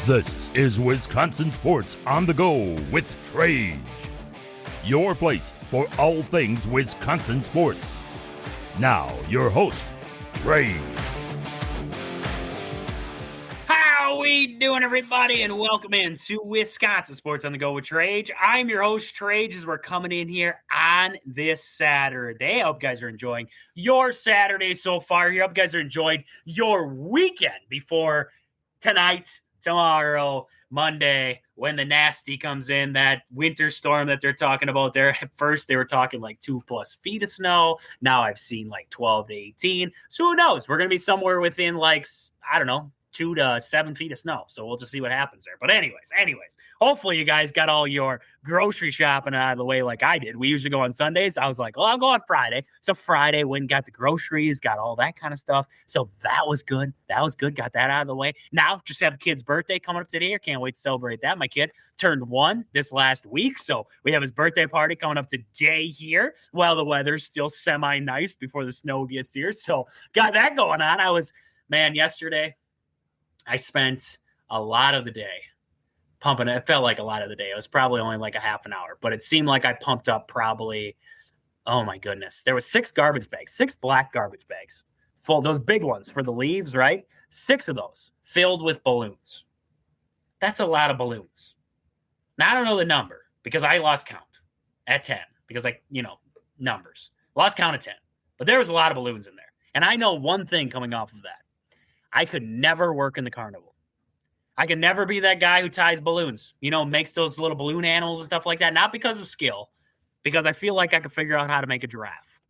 This is Wisconsin Sports on the Go with Trage, your place for all things Wisconsin sports. Now, your host, Trage. How we doing, everybody, and welcome in to Wisconsin Sports on the Go with Trage. I'm your host, Trage, as we're coming in here on this Saturday. I hope you guys are enjoying your Saturday so far. I hope you guys are enjoying your weekend before tonight, tomorrow, Monday, when the nasty comes in, that winter storm that they're talking about there. At first, they were talking like 2+ feet of snow. Now I've seen like 12 to 18. So who knows? We're going to be somewhere within like, I don't know, 2 to 7 feet of snow. So we'll just see what happens there. But anyways, hopefully you guys got all your grocery shopping out of the way like I did. We usually go on Sundays. I was like, well, I'll go on Friday. So Friday, went and got the groceries, got all that kind of stuff. So that was good. Got that out of the way. Now, just have the kid's birthday coming up today. I can't wait to celebrate that. My kid turned 1 this last week. So we have his birthday party coming up today here while the weather's still semi-nice before the snow gets here. So got that going on. Yesterday, I spent a lot of the day pumping. It felt like a lot of the day. It was probably only like a half an hour, but it seemed like I pumped up probably, oh my goodness. There was 6 garbage bags, 6 black garbage bags, full, those big ones for the leaves, right? 6 of those filled with balloons. That's a lot of balloons. Now, I don't know the number because I lost count at 10 because numbers. Lost count at 10. But there was a lot of balloons in there. And I know one thing coming off of that. I could never work in the carnival. I could never be that guy who ties balloons, makes those little balloon animals and stuff like that. Not because of skill, because I feel like I could figure out how to make a giraffe,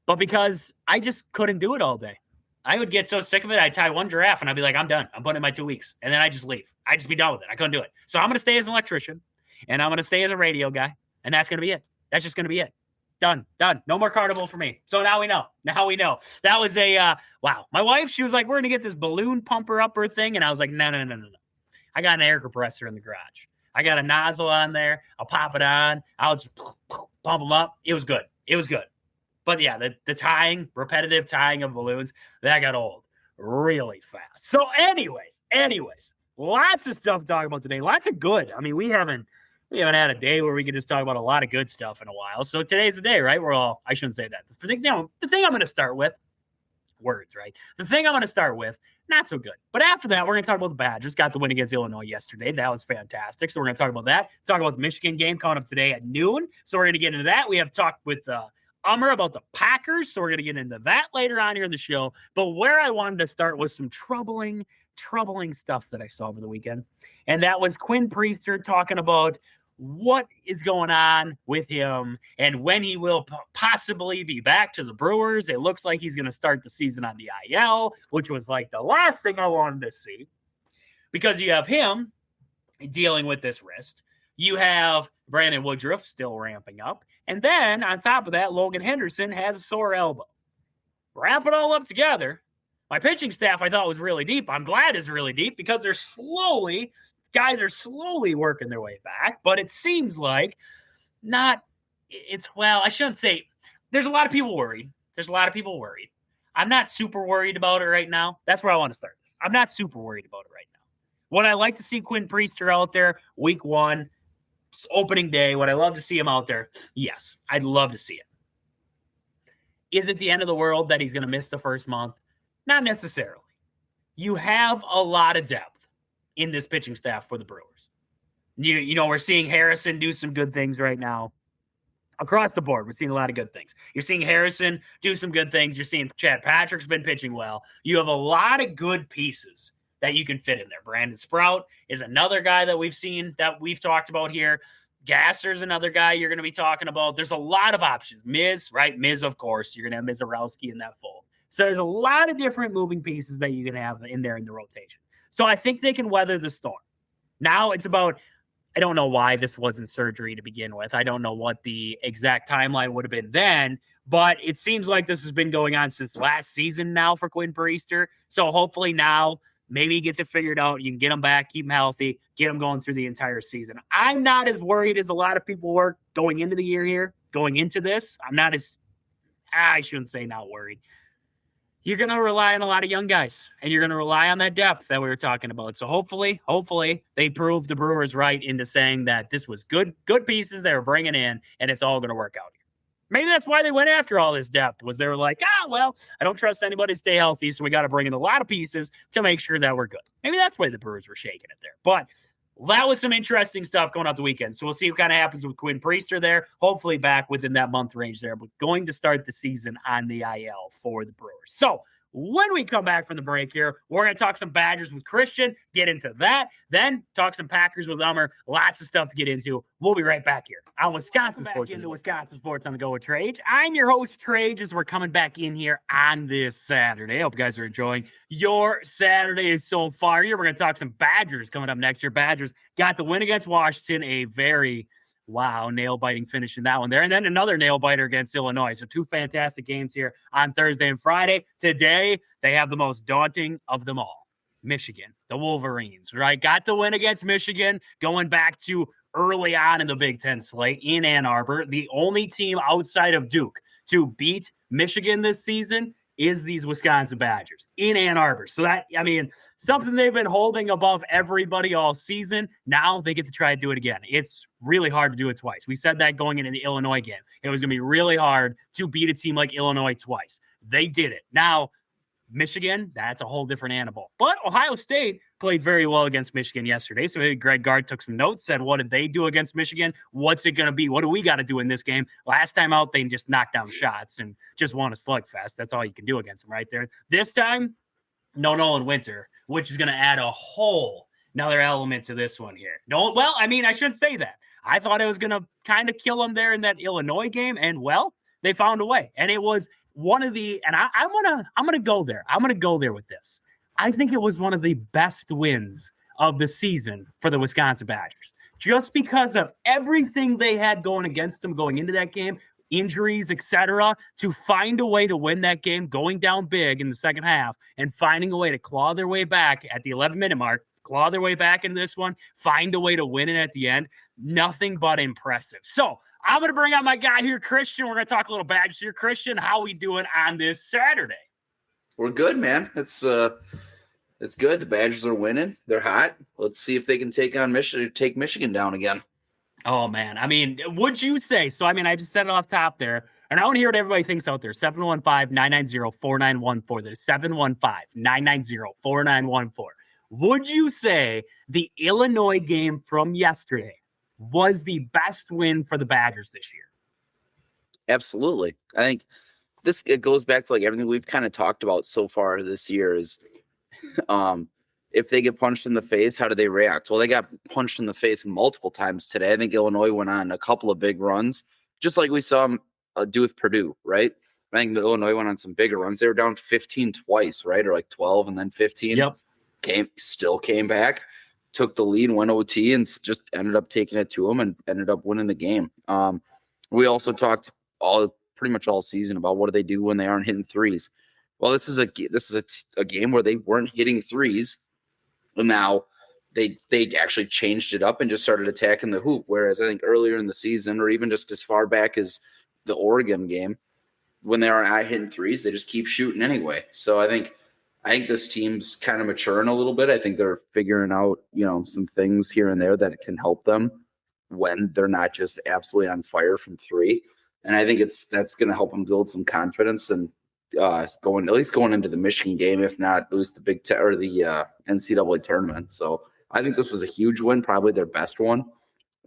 but because I just couldn't do it all day. I would get so sick of it. I'd tie one giraffe and I'd be like, I'm done. I'm putting in my 2 weeks. And then I just leave. I'd just be done with it. I couldn't do it. So I'm going to stay as an electrician and I'm going to stay as a radio guy. And that's going to be it. That's just going to be it. Done. No more carnival for me. So now we know. That was wow. My wife, she was like, we're going to get this balloon pumper upper thing. And I was like, no. I got an air compressor in the garage. I got a nozzle on there. I'll pop it on. I'll just pump them up. It was good. But yeah, the tying, repetitive tying of balloons, that got old really fast. So anyways, lots of stuff to talk about today. Lots of good. I mean, we haven't had a day where we could just talk about a lot of good stuff in a while. So today's the day, right? I shouldn't say that. The thing I'm going to start with, words, right? The thing I'm going to start with, not so good. But after that, we're going to talk about the Badgers. Got the win against Illinois yesterday. That was fantastic. So we're going to talk about that. Talk about the Michigan game coming up today at noon. So we're going to get into that. We have talked with Ummer about the Packers. So we're going to get into that later on here in the show. But where I wanted to start was some troubling stuff that I saw over the weekend. And that was Quinn Priester talking about what is going on with him and when he will possibly be back to the Brewers. It looks like he's going to start the season on the IL, which was like the last thing I wanted to see because you have him dealing with this wrist. You have Brandon Woodruff still ramping up. And then on top of that, Logan Henderson has a sore elbow. Wrap it all up together. My pitching staff I thought was really deep. I'm glad is really deep because guys are slowly working their way back, but it seems like I shouldn't say there's a lot of people worried. I'm not super worried about it right now. That's where I want to start. I'm not super worried about it right now. Would I like to see Quinn Priester out there week 1, opening day? Would I love to see him out there? Yes, I'd love to see it. Is it the end of the world that he's going to miss the first month? Not necessarily. You have a lot of depth in this pitching staff for the Brewers. We're seeing Harrison do some good things right now. Across the board, we're seeing a lot of good things. You're seeing Harrison do some good things. You're seeing Chad Patrick's been pitching well. You have a lot of good pieces that you can fit in there. Brandon Sprout is another guy that we've talked about here. Gasser's another guy you're going to be talking about. There's a lot of options. Miz, right? Miz, of course. You're going to have Mizorowski in that fold. So there's a lot of different moving pieces that you can have in there in the rotation. So I think they can weather the storm. Now it's about, I don't know why this wasn't surgery to begin with. I don't know what the exact timeline would have been then, but it seems like this has been going on since last season now for Quinn Priester. So hopefully now maybe he gets it figured out. You can get him back, keep him healthy, get him going through the entire season. I'm not as worried as a lot of people were going into the year here, going into this. I shouldn't say not worried. you're going to rely on a lot of young guys, and you're going to rely on that depth that we were talking about. So hopefully they prove the Brewers right into saying that this was good pieces they were bringing in, and it's all going to work out. Maybe that's why they went after all this depth, was they were like, well, I don't trust anybody to stay healthy, so we got to bring in a lot of pieces to make sure that we're good. Maybe that's why the Brewers were shaking it there. But that was some interesting stuff going out the weekend. So we'll see what kind of happens with Quinn Priester there. Hopefully back within that month range there, but going to start the season on the IL for the Brewers. So when we come back from the break here, we're going to talk some Badgers with Christian, get into that, then talk some Packers with Ummer. Lots of stuff to get into. We'll be right back here on Wisconsin Sports. Back into Wisconsin Sports on the Go with Trage. I'm your host, Trage, as we're coming back in here on this Saturday. I hope you guys are enjoying your Saturday so far. Here, we're going to talk some Badgers coming up next year. Badgers got the win against Washington, a very nail-biting finish in that one there. And then another nail-biter against Illinois. So two fantastic games here on Thursday and Friday. Today, they have the most daunting of them all. Michigan, the Wolverines, right? Got the win against Michigan, going back to early on in the Big Ten slate in Ann Arbor. The only team outside of Duke to beat Michigan this season is these Wisconsin Badgers in Ann Arbor. So that, something they've been holding above everybody all season. Now they get to try to do it again. It's really hard to do it twice. We said that going into the Illinois game. It was going to be really hard to beat a team like Illinois twice. They did it. Now, Michigan, that's a whole different animal. But Ohio State played very well against Michigan yesterday. So maybe Greg Gard took some notes, said, what did they do against Michigan? What's it going to be? What do we got to do in this game? Last time out, they just knocked down shots and just won a slugfest. That's all you can do against them right there. This time, no Nolan Winter, which is going to add a whole another element to this one here. I shouldn't say that. I thought it was going to kind of kill them there in that Illinois game, and, they found a way. And it was one of the, and I'm gonna go there. I'm gonna go there with this. I think it was one of the best wins of the season for the Wisconsin Badgers, just because of everything they had going against them going into that game, injuries, etc. To find a way to win that game, going down big in the second half, and finding a way to claw their way back at the 11-minute mark, claw their way back into this one, find a way to win it at the end. Nothing but impressive. So I'm going to bring out my guy here, Christian. We're going to talk a little Badgers here. Christian, how we doing on this Saturday? We're good, man. It's good. The Badgers are winning. They're hot. Let's see if they can take Michigan down again. Oh, man. Would you say, so I just said it off top there, and I want to hear what everybody thinks out there. 715-990-4914. There's 715-990-4914. Would you say the Illinois game from yesterday was the best win for the Badgers this year? Absolutely. I think it goes back to everything we've kind of talked about so far this year is if they get punched in the face, how do they react? Well, they got punched in the face multiple times today. I think Illinois went on a couple of big runs, just like we saw them do with Purdue, right? I think Illinois went on some bigger runs. They were down 15 twice, right? Or 12 and then 15. Yep. Came back, took the lead, went OT, and just ended up taking it to them and ended up winning the game. We also talked pretty much all season about what do they do when they aren't hitting threes. Well, this is a game where they weren't hitting threes, and now they actually changed it up and just started attacking the hoop. Whereas I think earlier in the season, or even just as far back as the Oregon game, when they aren't hitting threes, they just keep shooting anyway. So I think this team's kind of maturing a little bit. I think they're figuring out, some things here and there that can help them when they're not just absolutely on fire from three. And I think that's going to help them build some confidence and going into the Michigan game, if not at least the Big Ten or the NCAA tournament. So I think this was a huge win, probably their best one.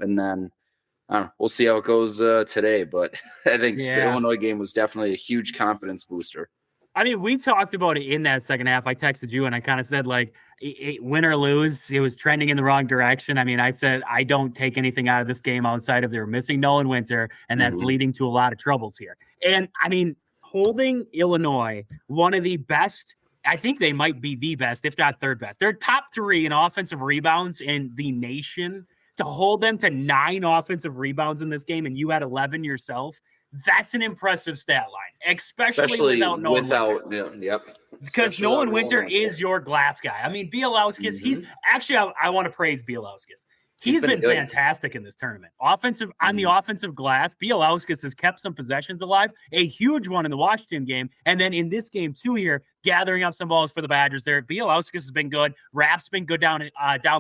And then we'll see how it goes today. But I think the Illinois game was definitely a huge confidence booster. We talked about it in that second half. I texted you and I kind of said, win or lose, it was trending in the wrong direction. I said, I don't take anything out of this game outside of they're missing Nolan Winter, and that's leading to a lot of troubles here. And, holding Illinois, one of the best, I think they might be the best, if not third best. They're top 3 in offensive rebounds in the nation. To hold them to 9 offensive rebounds in this game, and you had 11 yourself, that's an impressive stat line, especially without Nolan Winter. Yep. Because Nolan Winter is your glass guy. Bielowskis, he's actually, I want to praise Bielowskis. He's been fantastic in this tournament. On the offensive glass, Bielauskas has kept some possessions alive, a huge one in the Washington game. And then in this game, too, here, gathering up some balls for the Badgers there. Bielauskas has been good. Rapp's been good down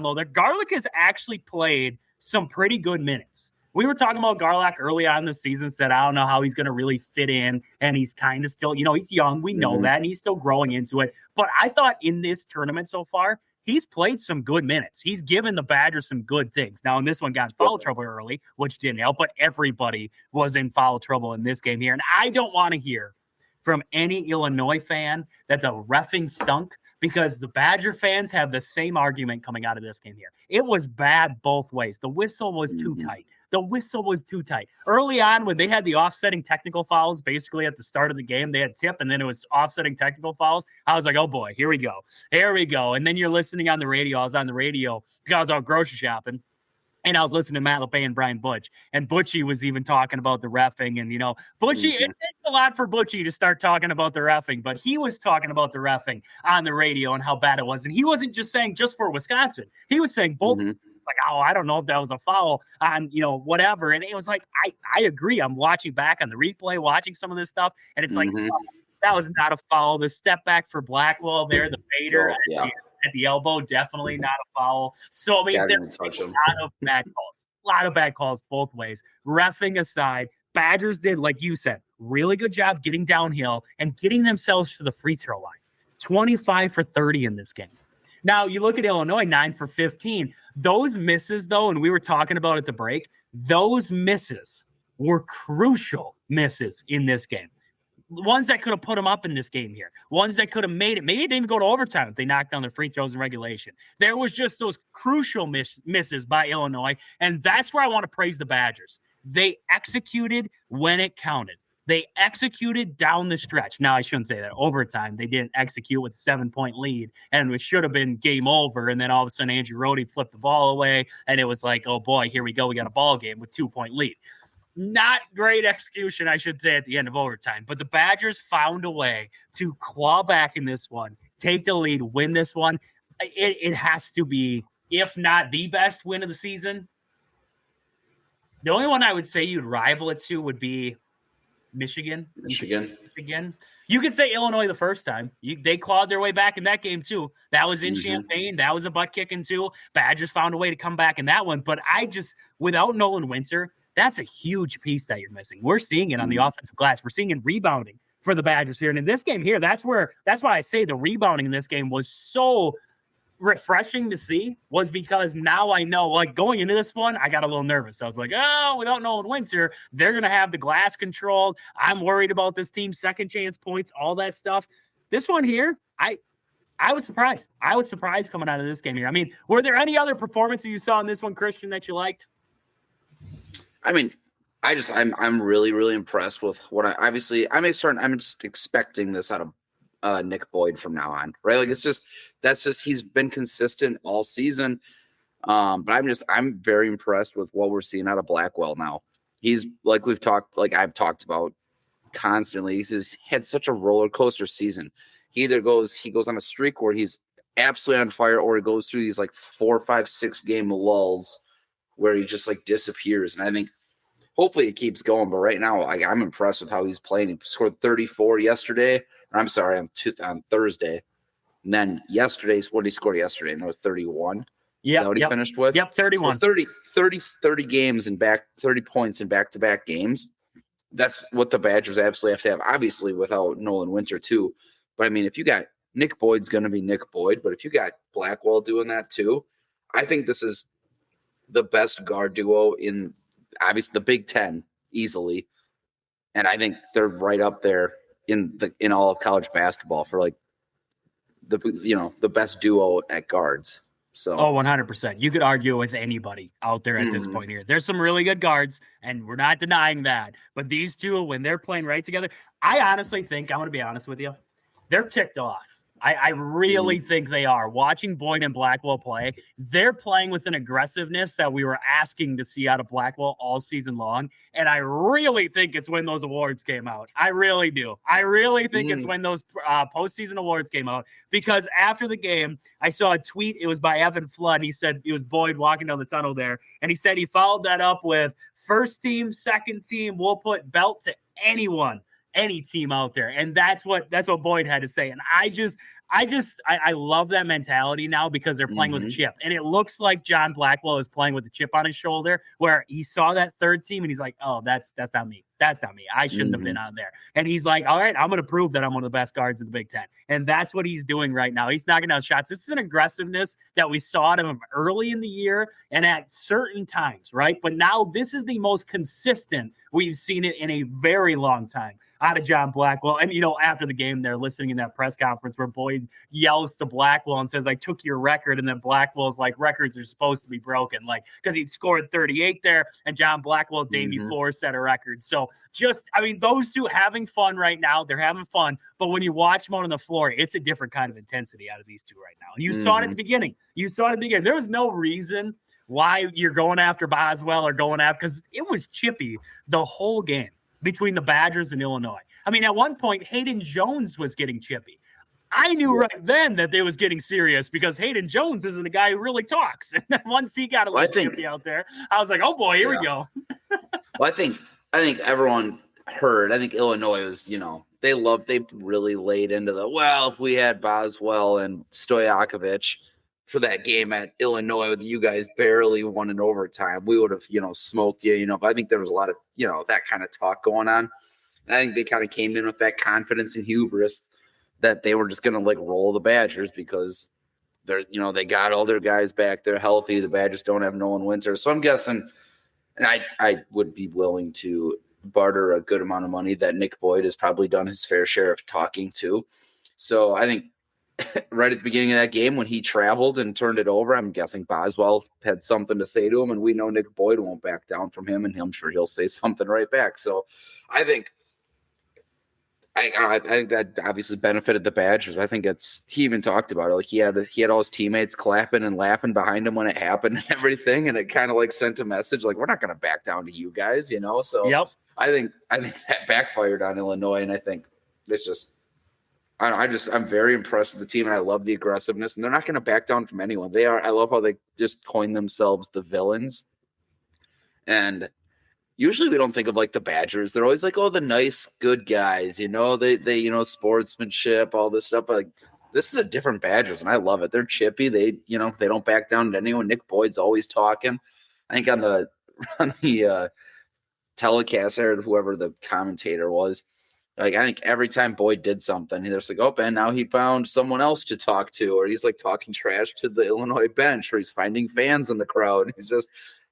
low there. Garlick has actually played some pretty good minutes. We were talking about Garlock early on in the season, said, I don't know how he's going to really fit in. And he's kind of still, he's young. We know that. And he's still growing into it. But I thought in this tournament so far, he's played some good minutes. He's given the Badgers some good things. Now, in this one, got in foul trouble early, which didn't help, but everybody was in foul trouble in this game here. And I don't want to hear from any Illinois fan that the reffing stunk, because the Badger fans have the same argument coming out of this game here. It was bad both ways. The whistle was too tight. The whistle was too tight. Early on, when they had the offsetting technical fouls, basically at the start of the game, they had tip, and then it was offsetting technical fouls. I was like, oh, boy, here we go. Here we go. And then you're listening on the radio. I was on the radio because I was out grocery shopping. And I was listening to Matt LePay and Brian Butch. And Butchie was even talking about the reffing. And, Butchie, it takes a lot for Butchie to start talking about the reffing. But he was talking about the reffing on the radio and how bad it was. And he wasn't just saying just for Wisconsin. He was saying both. Like, oh, I don't know if that was a foul on, whatever. And it was like, I agree. I'm watching back on the replay, watching some of this stuff. And it's like, oh, that was not a foul. The step back for Blackwell there, the fader at the elbow, definitely not a foul. So, I mean, there's a lot of bad calls. A lot of bad calls both ways. Reffing aside, Badgers did, like you said, really good job getting downhill and getting themselves to the free throw line. 25 for 30 in this game. Now, you look at Illinois, 9 for 15. Those misses, though, and we were talking about at the break, those misses were crucial misses in this game. Ones that could have put them up in this game here. Ones that could have made it. Maybe it didn't even go to overtime if they knocked down their free throws in regulation. There was just those crucial misses by Illinois, and that's where I want to praise the Badgers. They executed when it counted. They executed down the stretch. Now, I shouldn't say that. Overtime, they didn't execute with a 7-point lead, and it should have been game over. And then all of a sudden, Andrew Rohde flipped the ball away, and it was like, oh, boy, here we go. We got a ball game with 2-point lead. Not great execution, I should say, at the end of overtime. But the Badgers found a way to claw back in this one, take the lead, win this one. It has to be, if not the best win of the season. The only one I would say you'd rival it to would be Michigan. You could say Illinois the first time. They clawed their way back in that game, too. That was in Champaign. That was a butt kicking, too. Badgers found a way to come back in that one. But without Nolan Winter, that's a huge piece that you're missing. We're seeing it on the offensive glass. We're seeing it rebounding for the Badgers here. And in this game here, that's why I say the rebounding in this game was so refreshing to see, was because now I know, like, going into this one, I got a little nervous. I was like, oh, without Nolan Winter, they're going to have the glass controlled. I'm worried about this team's second chance points, all that stuff. This one here, I was surprised. I was surprised coming out of this game here. I mean, were there any other performances you saw in this one, Christian, that you liked? I mean, I'm really, really impressed with what I'm just expecting this out of Nick Boyd from now on, right? Like, he's been consistent all season. But I'm very impressed with what we're seeing out of Blackwell now. He's I've talked about constantly. He's had such a roller coaster season. He goes on a streak where he's absolutely on fire, or he goes through these 4, 5, 6 game lulls where he just disappears. And I think hopefully it keeps going. But right now, I'm impressed with how he's playing. He scored 34 yesterday. I'm sorry, on Thursday. And then yesterday's, what did he score yesterday? No, 31. Yeah. Is that what he finished with? Yep, 31. So 30 games and 30 points in back-to-back games. That's what the Badgers absolutely have to have, obviously, without Nolan Winter, too. But, I mean, if you got Nick Boyd's going to be Nick Boyd, but if you got Blackwell doing that, too, I think this is the best guard duo in, obviously, the Big Ten, easily. And I think they're right up there in all of college basketball for the best duo at guards. So 100%. You could argue with anybody out there at this point here. There's some really good guards, and we're not denying that. But these two, when they're playing right together, I honestly think, I'm going to be honest with you, they're ticked off. I really think they are. Watching Boyd and Blackwell play, they're playing with an aggressiveness that we were asking to see out of Blackwell all season long. And I really think it's when those awards came out. I really do. I really think it's when those postseason awards came out, because after the game, I saw a tweet. It was by Evan Flood. He said it was Boyd walking down the tunnel there. And he said he followed that up with first team, second team, we'll put belt to anyone, any team out there. And that's what Boyd had to say. And I love that mentality now, because they're playing with a chip. And it looks like John Blackwell is playing with a chip on his shoulder, where he saw that third team and he's like, oh, that's not me. That's not me. I shouldn't have been on there. And he's like, all right, I'm going to prove that I'm one of the best guards in the Big Ten. And that's what he's doing right now. He's knocking down shots. This is an aggressiveness that we saw out of him early in the year and at certain times, right? But now this is the most consistent we've seen it in a very long time out of John Blackwell. And, after the game, they're listening in that press conference where Boyd yells to Blackwell and says, I took your record. And then Blackwell's like, records are supposed to be broken, like, because he scored 38 there, and John Blackwell day before set a record. So those two having fun right now. They're having fun. But when you watch them out on the floor, it's a different kind of intensity out of these two right now. And you saw it at the beginning. There was no reason why you're going after Boswell or going after, because it was chippy the whole game between the Badgers and Illinois. I mean, at one point, Hayden Jones was getting chippy. I knew right then that they was getting serious, because Hayden Jones isn't a guy who really talks. And then once he got a little chippy out there, I was like, oh boy, here we go. Well, I think everyone heard. I think Illinois was, they really laid into if we had Boswell and Stojakovic for that game at Illinois with you guys barely won in overtime, we would have, smoked you, But I think there was a lot of, that kind of talk going on. And I think they kind of came in with that confidence and hubris that they were just going to roll the Badgers, because they're, they got all their guys back. They're healthy. The Badgers don't have Nolan Winter. So I'm guessing, and I would be willing to barter a good amount of money that Nick Boyd has probably done his fair share of talking to. So I think right at the beginning of that game, when he traveled and turned it over, I'm guessing Boswell had something to say to him, and we know Nick Boyd won't back down from him, and I'm sure he'll say something right back. So I think that obviously benefited the Badgers. I think he even talked about it. Like he had all his teammates clapping and laughing behind him when it happened and everything. And it kind of sent a message like, we're not going to back down to you guys, So yep. I think that backfired on Illinois. And I think it's just, I'm very impressed with the team, and I love the aggressiveness, and they're not going to back down from anyone. I love how they just coined themselves the villains. And usually we don't think of the Badgers. They're always like, oh, the nice, good guys, they sportsmanship, all this stuff. But this is a different Badgers, and I love it. They're chippy. They don't back down to anyone. Nick Boyd's always talking. I think on the telecast, I heard whoever the commentator was, I think every time Boyd did something, they're like, oh, and now he found someone else to talk to, or he's talking trash to the Illinois bench, or he's finding fans in the crowd. He's just,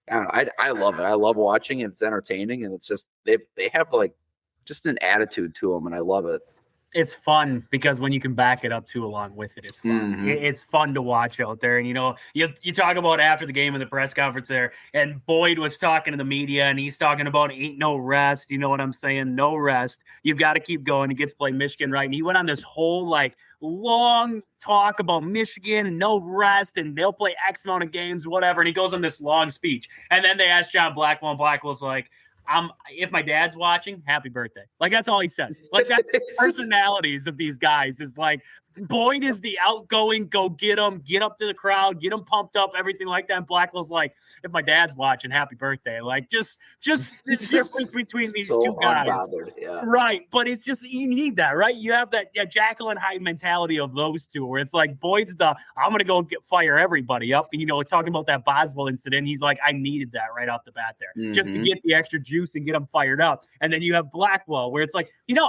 I love it. I love watching it. It's entertaining, and it's just they have just an attitude to them, and I love it. It's fun because when you can back it up too along with it, it's fun. Mm-hmm. It's fun to watch out there. And, you talk about after the game in the press conference there, and Boyd was talking to the media, and he's talking about ain't no rest. You know what I'm saying? No rest. You've got to keep going. He gets to play Michigan, right? And he went on this whole long talk about Michigan and no rest, and they'll play X amount of games, whatever. And he goes on this long speech. And then they asked John Blackwell, and Blackwell's like, if my dad's watching, happy birthday. That's all he says. That's the personalities of these guys is Boyd is the outgoing, go get them, get up to the crowd, get them pumped up, everything like that. And Blackwell's like, if my dad's watching, happy birthday. Just the difference between these two guys. Yeah. Right. But it's just, you need that, right? You have that Jekyll and Hyde mentality of those two, where it's Boyd's I'm going to go fire everybody up. And, talking about that Boswell incident, he's like, I needed that right off the bat there, just to get the extra juice and get them fired up. And then you have Blackwell, where it's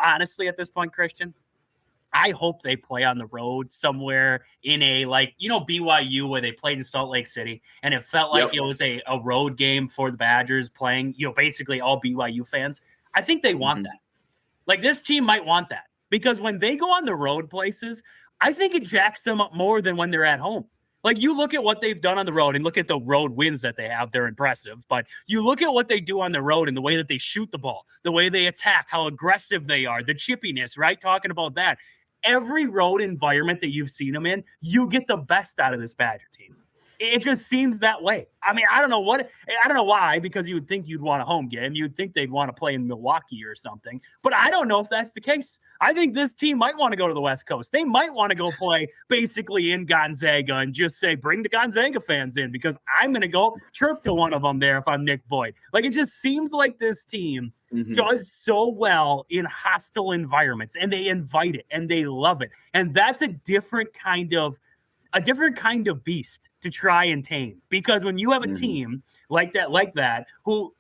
honestly, at this point, Christian, I hope they play on the road somewhere in a BYU, where they played in Salt Lake City, and it felt like it was a road game for the Badgers playing, basically all BYU fans. I think they want that. This team might want that, because when they go on the road places, I think it jacks them up more than when they're at home. You look at what they've done on the road and look at the road wins that they have. They're impressive. But you look at what they do on the road and the way that they shoot the ball, the way they attack, how aggressive they are, the chippiness, right? Talking about that. every road environment that you've seen them in, you get the best out of this Badger team. It just seems that way. I mean, I don't know why, because you would think you'd want a home game. You'd think they'd want to play in Milwaukee or something. But I don't know if that's the case. I think this team might want to go to the West Coast. They might want to go play basically in Gonzaga and just say, bring the Gonzaga fans in, because I'm going to go chirp to one of them there if I'm Nick Boyd. Like, it just seems like this team does so well in hostile environments, and they invite it and they love it. And that's a different kind of beast to try and tame, because when you have a team like that who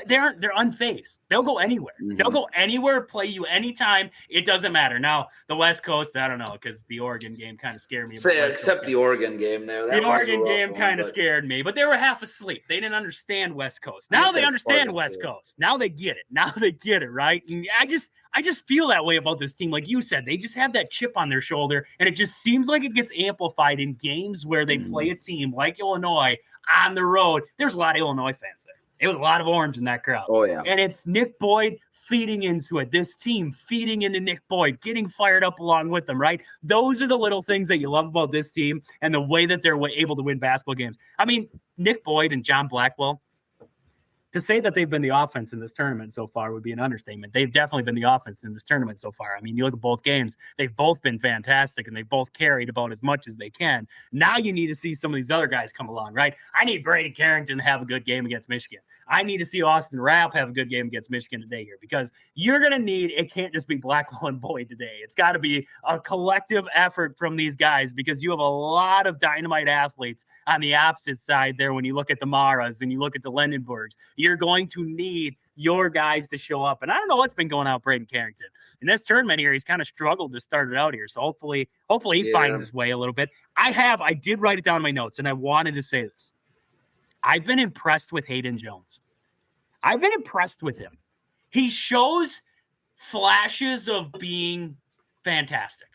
they're unfazed, they'll go anywhere. They'll go anywhere, play you anytime. It doesn't matter. Now the West Coast, I don't know, because the Oregon game kind of scared me. Except the Oregon game there. The Oregon game kind of scared me, but they were half asleep. They didn't understand West Coast. Now they understand West Coast. Now they get it. Right? And I just feel that way about this team. Like you said, they just have that chip on their shoulder, and it just seems like it gets amplified in games where they play a team like Illinois on the road. There's a lot of Illinois fans there. It was a lot of orange in that crowd. Oh, yeah. And it's Nick Boyd feeding into it. This team feeding into Nick Boyd, getting fired up along with them, right? Those are the little things that you love about this team and the way that they're able to win basketball games. I mean, Nick Boyd and John Blackwell, to say that they've been the offense in this tournament so far would be an understatement. They've definitely been the offense in this tournament so far. I mean, you look at both games, they've both been fantastic, and they've both carried about as much as they can. Now you need to see some of these other guys come along, right? I need Braden Carrington to have a good game against Michigan. I need to see Austin Rapp have a good game against Michigan today here, because you're going to need, it can't just be Blackwell and Boyd today. It's got to be a collective effort from these guys, because you have a lot of dynamite athletes on the opposite side there. When you look at the Maras and you look at the Lendenbergs, you're going to need your guys to show up. And I don't know what's been going on with Braden Carrington. In this tournament here, he's kind of struggled to start it out here. So hopefully he finds his way a little bit. I did write it down in my notes, and I wanted to say this. I've been impressed with Hayden Jones. I've been impressed with him. He shows flashes of being fantastic.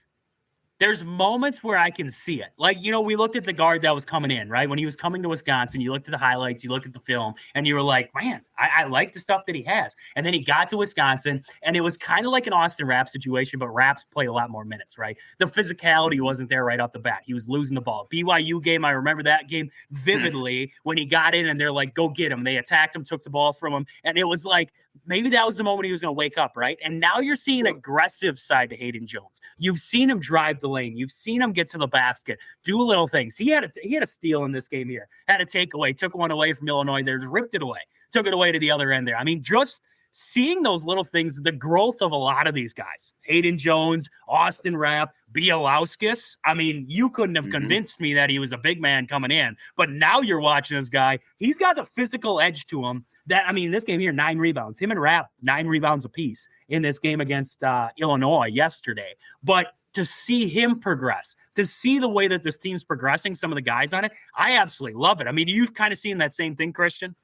There's moments where I can see it. Like, we looked at the guard that was coming in, right? When he was coming to Wisconsin, you looked at the highlights, you looked at the film, and you were like, man, I like the stuff that he has. And then he got to Wisconsin, and it was kind of like an Austin Rapp situation, but Rapp's played a lot more minutes, right? The physicality wasn't there right off the bat. He was losing the ball. BYU game, I remember that game vividly when he got in, and they're like, go get him. They attacked him, took the ball from him, and it was like, maybe that was the moment he was going to wake up, right? And now you're seeing an aggressive side to Hayden Jones. You've seen him drive the lane. You've seen him get to the basket, do little things. He had a steal in this game here, had a takeaway, took one away from Illinois. There's ripped it away, took it away to the other end there. I mean, just seeing those little things, the growth of a lot of these guys, Hayden Jones, Austin Rapp, Bielauskis. I mean, you couldn't have convinced me that he was a big man coming in, but now you're watching this guy. He's got the physical edge to him that, I mean, this game here, 9 rebounds. Him and Rapp, 9 rebounds apiece in this game against Illinois yesterday. But to see him progress, to see the way that this team's progressing, some of the guys on it, I absolutely love it. I mean, you've kind of seen that same thing, Christian?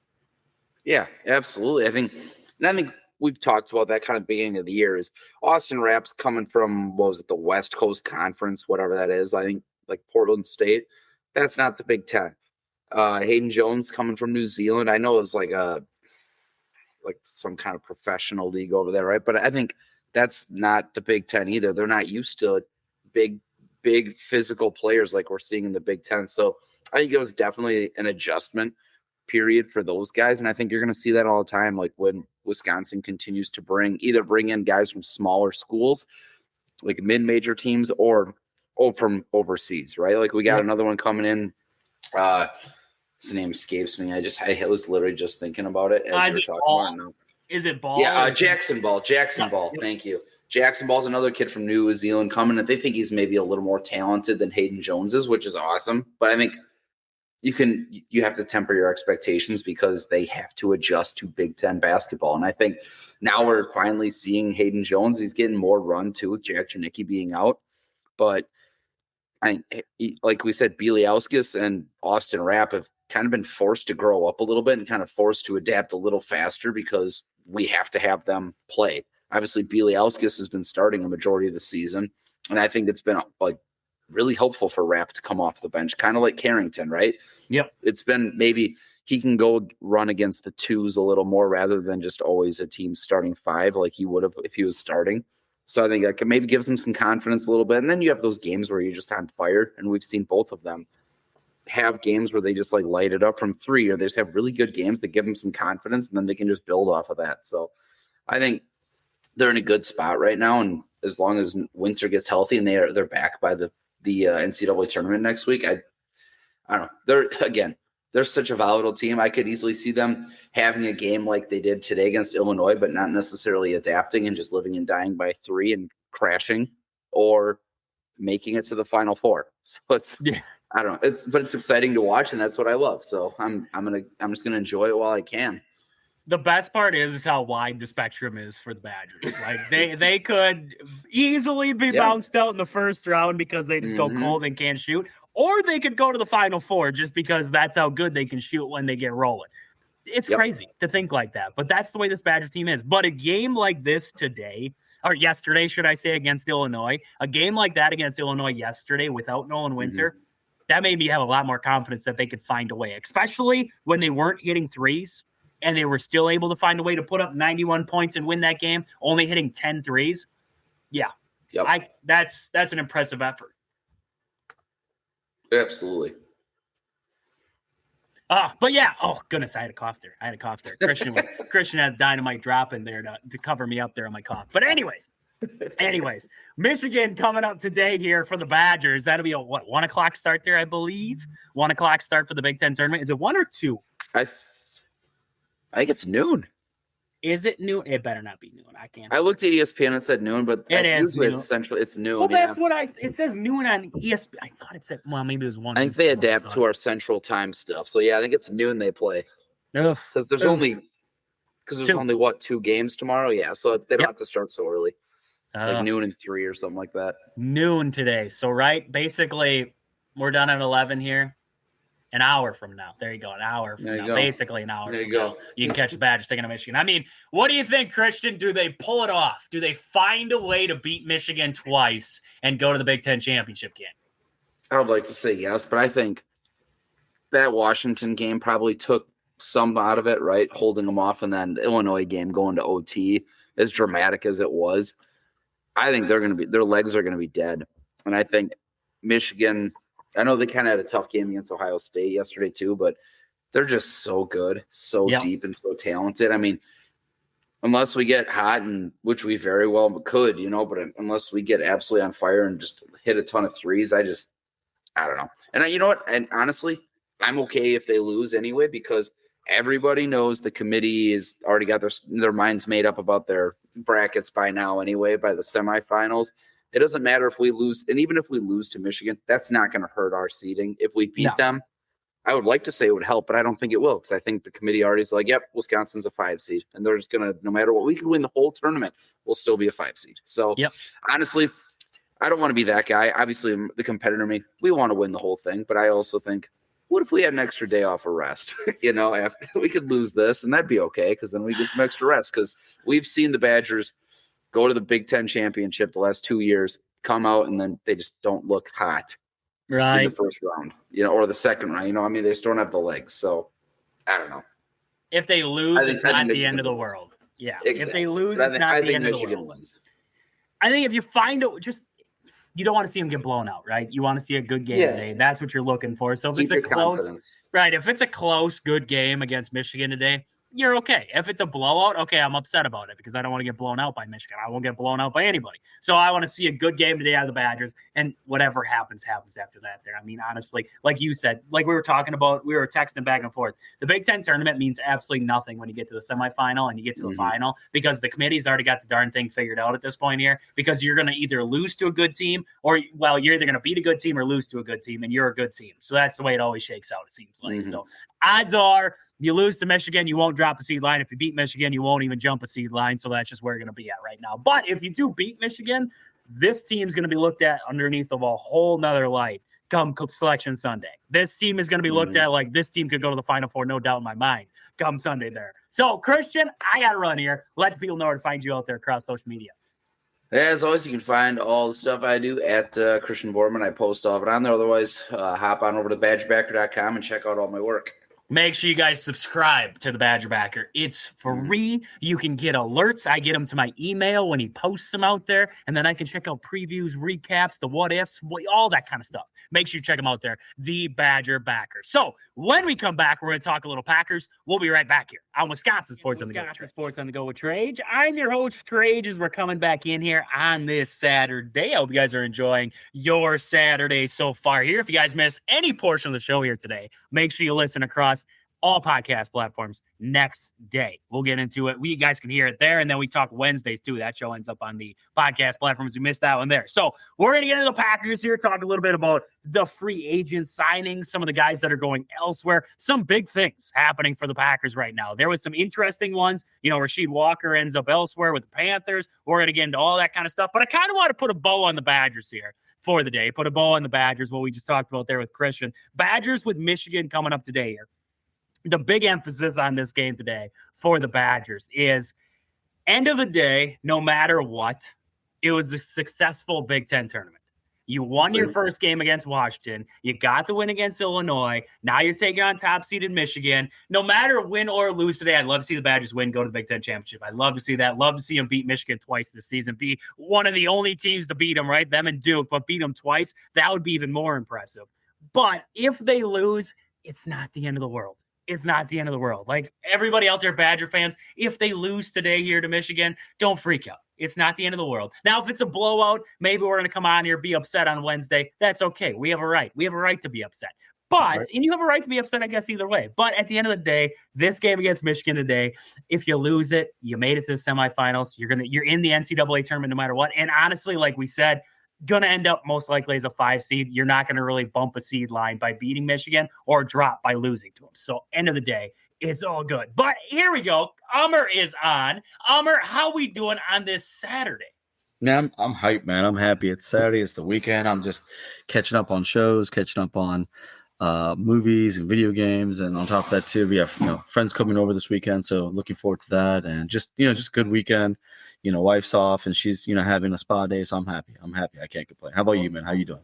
Yeah, absolutely. I think we've talked about that kind of beginning of the year is Austin Rapp's coming from, the West Coast Conference, whatever that is. I think like Portland State. That's not the Big Ten. Hayden Jones coming from New Zealand. I know it was like some kind of professional league over there, right? But I think that's not the Big Ten either. They're not used to big physical players like we're seeing in the Big Ten. So I think it was definitely an adjustment period for those guys. And I think you're going to see that all the time. Like when Wisconsin continues to bring in guys from smaller schools, like mid-major teams or from overseas, right? Like we got another one coming in. His name escapes me. I was literally just thinking about it as we were talking about it. Is it Ball? Yeah, Jackson Ball. Thank you. Jackson Ball's another kid from New Zealand coming, and they think he's maybe a little more talented than Hayden Jones is, which is awesome. But I think you have to temper your expectations because they have to adjust to Big Ten basketball. And I think now we're finally seeing Hayden Jones. He's getting more run too with Jack Janicki being out. But like we said, Bielauskis and Austin Rapp have kind of been forced to grow up a little bit and kind of forced to adapt a little faster because we have to have them play. Obviously, Bielauskis has been starting a majority of the season, and I think it's been like really helpful for Rapp to come off the bench, kind of like Carrington, right? Yep. It's been maybe he can go run against the twos a little more rather than just always a team starting 5 like he would have if he was starting. So I think that can maybe gives them some confidence a little bit. And then you have those games where you're just on fire, and we've seen both of them have games where they just like light it up from three, or they just have really good games that give them some confidence, and then they can just build off of that. So I think they're in a good spot right now, and as long as Winter gets healthy and they're back by the NCAA tournament next week, I don't know. They're such a volatile team. I could easily see them having a game like they did today against Illinois, but not necessarily adapting and just living and dying by 3 and crashing, or making it to the Final Four. So I don't know. It's exciting to watch, and that's what I love. So I'm just gonna enjoy it while I can. The best part is how wide the spectrum is for the Badgers. Like they could easily be bounced out in the first round because they just go cold and can't shoot, or they could go to the Final Four just because that's how good they can shoot when they get rolling. It's crazy to think like that, but that's the way this Badger team is. But a game like this today, or yesterday, should I say, against Illinois, a game like that against Illinois yesterday without Nolan Winter, that made me have a lot more confidence that they could find a way, especially when they weren't hitting threes and they were still able to find a way to put up 91 points and win that game, only hitting 10 threes. Yeah. That's an impressive effort. Absolutely. But yeah. Oh goodness, I had a cough there. Christian had dynamite drop in there to cover me up there on my cough. But anyways, Michigan coming up today here for the Badgers. That'll be a 1 o'clock start there, I believe. 1 o'clock start for the Big Ten tournament. Is it 1 or 2? I think it's noon. Is it noon? It better not be noon. I can't. I looked at ESPN and said noon, but usually it's central. It's noon. Well, that's what it says noon on ESPN. I thought it said, well, maybe it was 1. I think they adapt to our central time stuff. So yeah, I think it's noon they play. Because there's only what, 2 games tomorrow? Yeah, so they don't have to start so early. It's like noon and 3 or something like that. Noon today. So basically we're done at 11 here. An hour from now. There you go. An hour from now. Basically an hour from now. You can catch the Badgers taking to Michigan. I mean, what do you think, Christian? Do they pull it off? Do they find a way to beat Michigan twice and go to the Big Ten championship game? I would like to say yes, but I think that Washington game probably took some out of it, right? Holding them off, and then the Illinois game going to OT, as dramatic as it was. I think their legs are going to be dead. And I think Michigan, I know they kind of had a tough game against Ohio State yesterday too, but they're just so good, so deep and so talented. I mean, unless we get hot, and which we very well could, but unless we get absolutely on fire and just hit a ton of threes, I don't know. And you know what? And honestly, I'm okay if they lose anyway, because everybody knows the committee is already got their minds made up about their brackets by now anyway, by the semifinals. It doesn't matter if we lose, and even if we lose to Michigan, that's not going to hurt our seeding. If we beat them, I would like to say it would help, but I don't think it will, because I think the committee already is like, yep, Wisconsin's a 5 seed, and they're just going to, no matter what, we can win the whole tournament, we'll still be a 5 seed. So honestly, I don't want to be that guy. Obviously, the competitor in me, we want to win the whole thing, but I also think, what if we had an extra day off of rest? After we could lose this, and that'd be okay, because then we get some extra rest, because we've seen the Badgers go to the Big Ten championship the last 2 years, come out, and then they just don't look hot in the first round, or the second round. I mean, they just don't have the legs. So I don't know. If they lose, it's not the end of the world. Yeah. Exactly. If they lose, it's not the end of the world. Wins. I think if you find it, you don't want to see them get blown out, right? You want to see a good game today. That's what you're looking for. So if it's a close, if it's a close, good game against Michigan today, you're okay. If it's a blowout, okay, I'm upset about it because I don't want to get blown out by Michigan. I won't get blown out by anybody. So I want to see a good game today out of the Badgers, and whatever happens after that there. I mean, honestly, like you said, like we were talking about, we were texting back and forth. The Big Ten tournament means absolutely nothing when you get to the semifinal and you get to the final, because the committee's already got the darn thing figured out at this point here, because you're going to either lose to a good team or, you're either going to beat a good team or lose to a good team, and you're a good team. So that's the way it always shakes out, it seems like. So odds are, you lose to Michigan, you won't drop a seed line. If you beat Michigan, you won't even jump a seed line. So that's just where you're going to be at right now. But if you do beat Michigan, this team's going to be looked at underneath of a whole nother light come Selection Sunday. This team is going to be looked at like this team could go to the Final Four, no doubt in my mind, come Sunday there. So, Christian, I got to run here. Let people know where to find you out there across social media. As always, you can find all the stuff I do at Christian Borman. I post all of it on there. Otherwise, hop on over to badgerbacker.com and check out all my work. Make sure you guys subscribe to the Badger Backer. It's free. You can get alerts. I get them to my email when he posts them out there, and then I can check out previews, recaps, the what ifs, all that kind of stuff. Make sure you check them out there, the Badger Backer. So when we come back, we're going to talk a little Packers. We'll be right back here on Wisconsin Sports on the Go. Sports on the Go with Trage. I'm your host, Trage, as we're coming back in here on this Saturday. I hope you guys are enjoying your Saturday so far here. If you guys miss any portion of the show here today, make sure you listen across all podcast platforms next day. We'll get into it. You guys can hear it there, and then we talk Wednesdays too. That show ends up on the podcast platforms. You missed that one there. So we're going to get into the Packers here, talk a little bit about the free agent signings, some of the guys that are going elsewhere, some big things happening for the Packers right now. There was some interesting ones. Rasheed Walker ends up elsewhere with the Panthers. We're going to get into all that kind of stuff, but I kind of want to put a bow on the Badgers here for the day. Put a bow on the Badgers, what we just talked about there with Christian. Badgers with Michigan coming up today here. The big emphasis on this game today for the Badgers is, end of the day, no matter what, it was a successful Big Ten tournament. You won your first game against Washington. You got the win against Illinois. Now you're taking on top-seeded Michigan. No matter win or lose today, I'd love to see the Badgers win, go to the Big Ten championship. I'd love to see that. Love to see them beat Michigan twice this season. Be one of the only teams to beat them, right? Them and Duke, but beat them twice. That would be even more impressive. But if they lose, it's not the end of the world. It's not the end of the world. Like everybody out there, Badger fans, if they lose today here to Michigan, don't freak out. It's not the end of the world. Now, if it's a blowout, maybe we're going to come on here, be upset on Wednesday. That's okay. We have a right. We have a right to be upset. But, and you have a right to be upset, I guess, either way. But at the end of the day, this game against Michigan today, if you lose it, you made it to the semifinals. You're in the NCAA tournament no matter what. And honestly, like we said, going to end up most likely as a 5 seed. You're not going to really bump a seed line by beating Michigan or drop by losing to them. So end of the day, it's all good. But here we go. Ummer is on. Ummer, how we doing on this Saturday? Man, I'm hyped, man. I'm happy. It's Saturday. It's the weekend. I'm just catching up on shows, catching up on movies and video games. And on top of that, too, we have friends coming over this weekend. So looking forward to that. And just a good weekend. Wife's off and she's, having a spa day. So I'm happy. I can't complain. How about you, man? How you doing?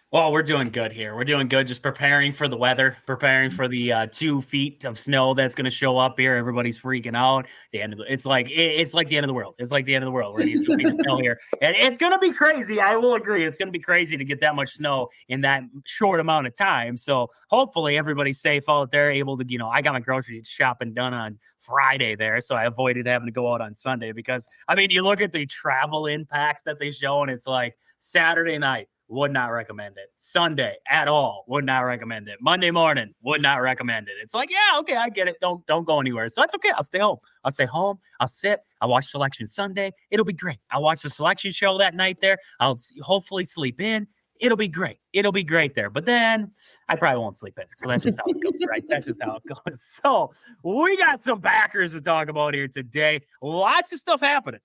Well, we're doing good here. We're doing good. Just preparing for the weather, preparing for the 2 feet of snow that's going to show up here. Everybody's freaking out. It's like the end of the world. It's like the end of the world. We're going to get 2 feet of snow here, and it's going to be crazy. I will agree. It's going to be crazy to get that much snow in that short amount of time. So hopefully everybody's safe out there, able to. I got my grocery shopping done on Friday there, so I avoided having to go out on Sunday because you look at the travel impacts that they show, and it's like Saturday night. Would not recommend it. Sunday at all. Would not recommend it. Monday morning. Would not recommend it. It's like, yeah, okay, I get it. Don't go anywhere. So that's okay. I'll stay home. I'll sit. I'll watch Selection Sunday. It'll be great. I'll watch the selection show that night there. I'll hopefully sleep in. It'll be great. It'll be great there. But then I probably won't sleep in. So that's just how it goes, right? That's just how it goes. So we got some Packers to talk about here today. Lots of stuff happening.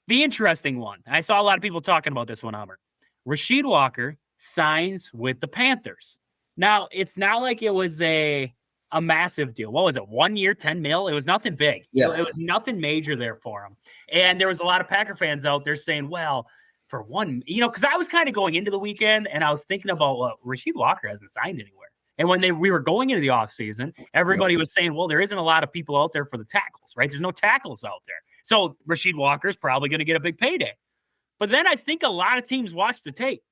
The interesting one, I saw a lot of people talking about this one, Hummer. Rasheed Walker signs with the Panthers. Now, it's not like it was a massive deal. What was it, 1 year, $10 million? It was nothing big. Yeah. It was nothing major there for him. And there was a lot of Packer fans out there saying, well, for one, because I was kind of going into the weekend and I was thinking about, well, Rasheed Walker hasn't signed anywhere. And when we were going into the offseason, everybody was saying, well, there isn't a lot of people out there for the tackles, right? There's no tackles out there. So Rasheed Walker is probably going to get a big payday. But then I think a lot of teams watched the tape.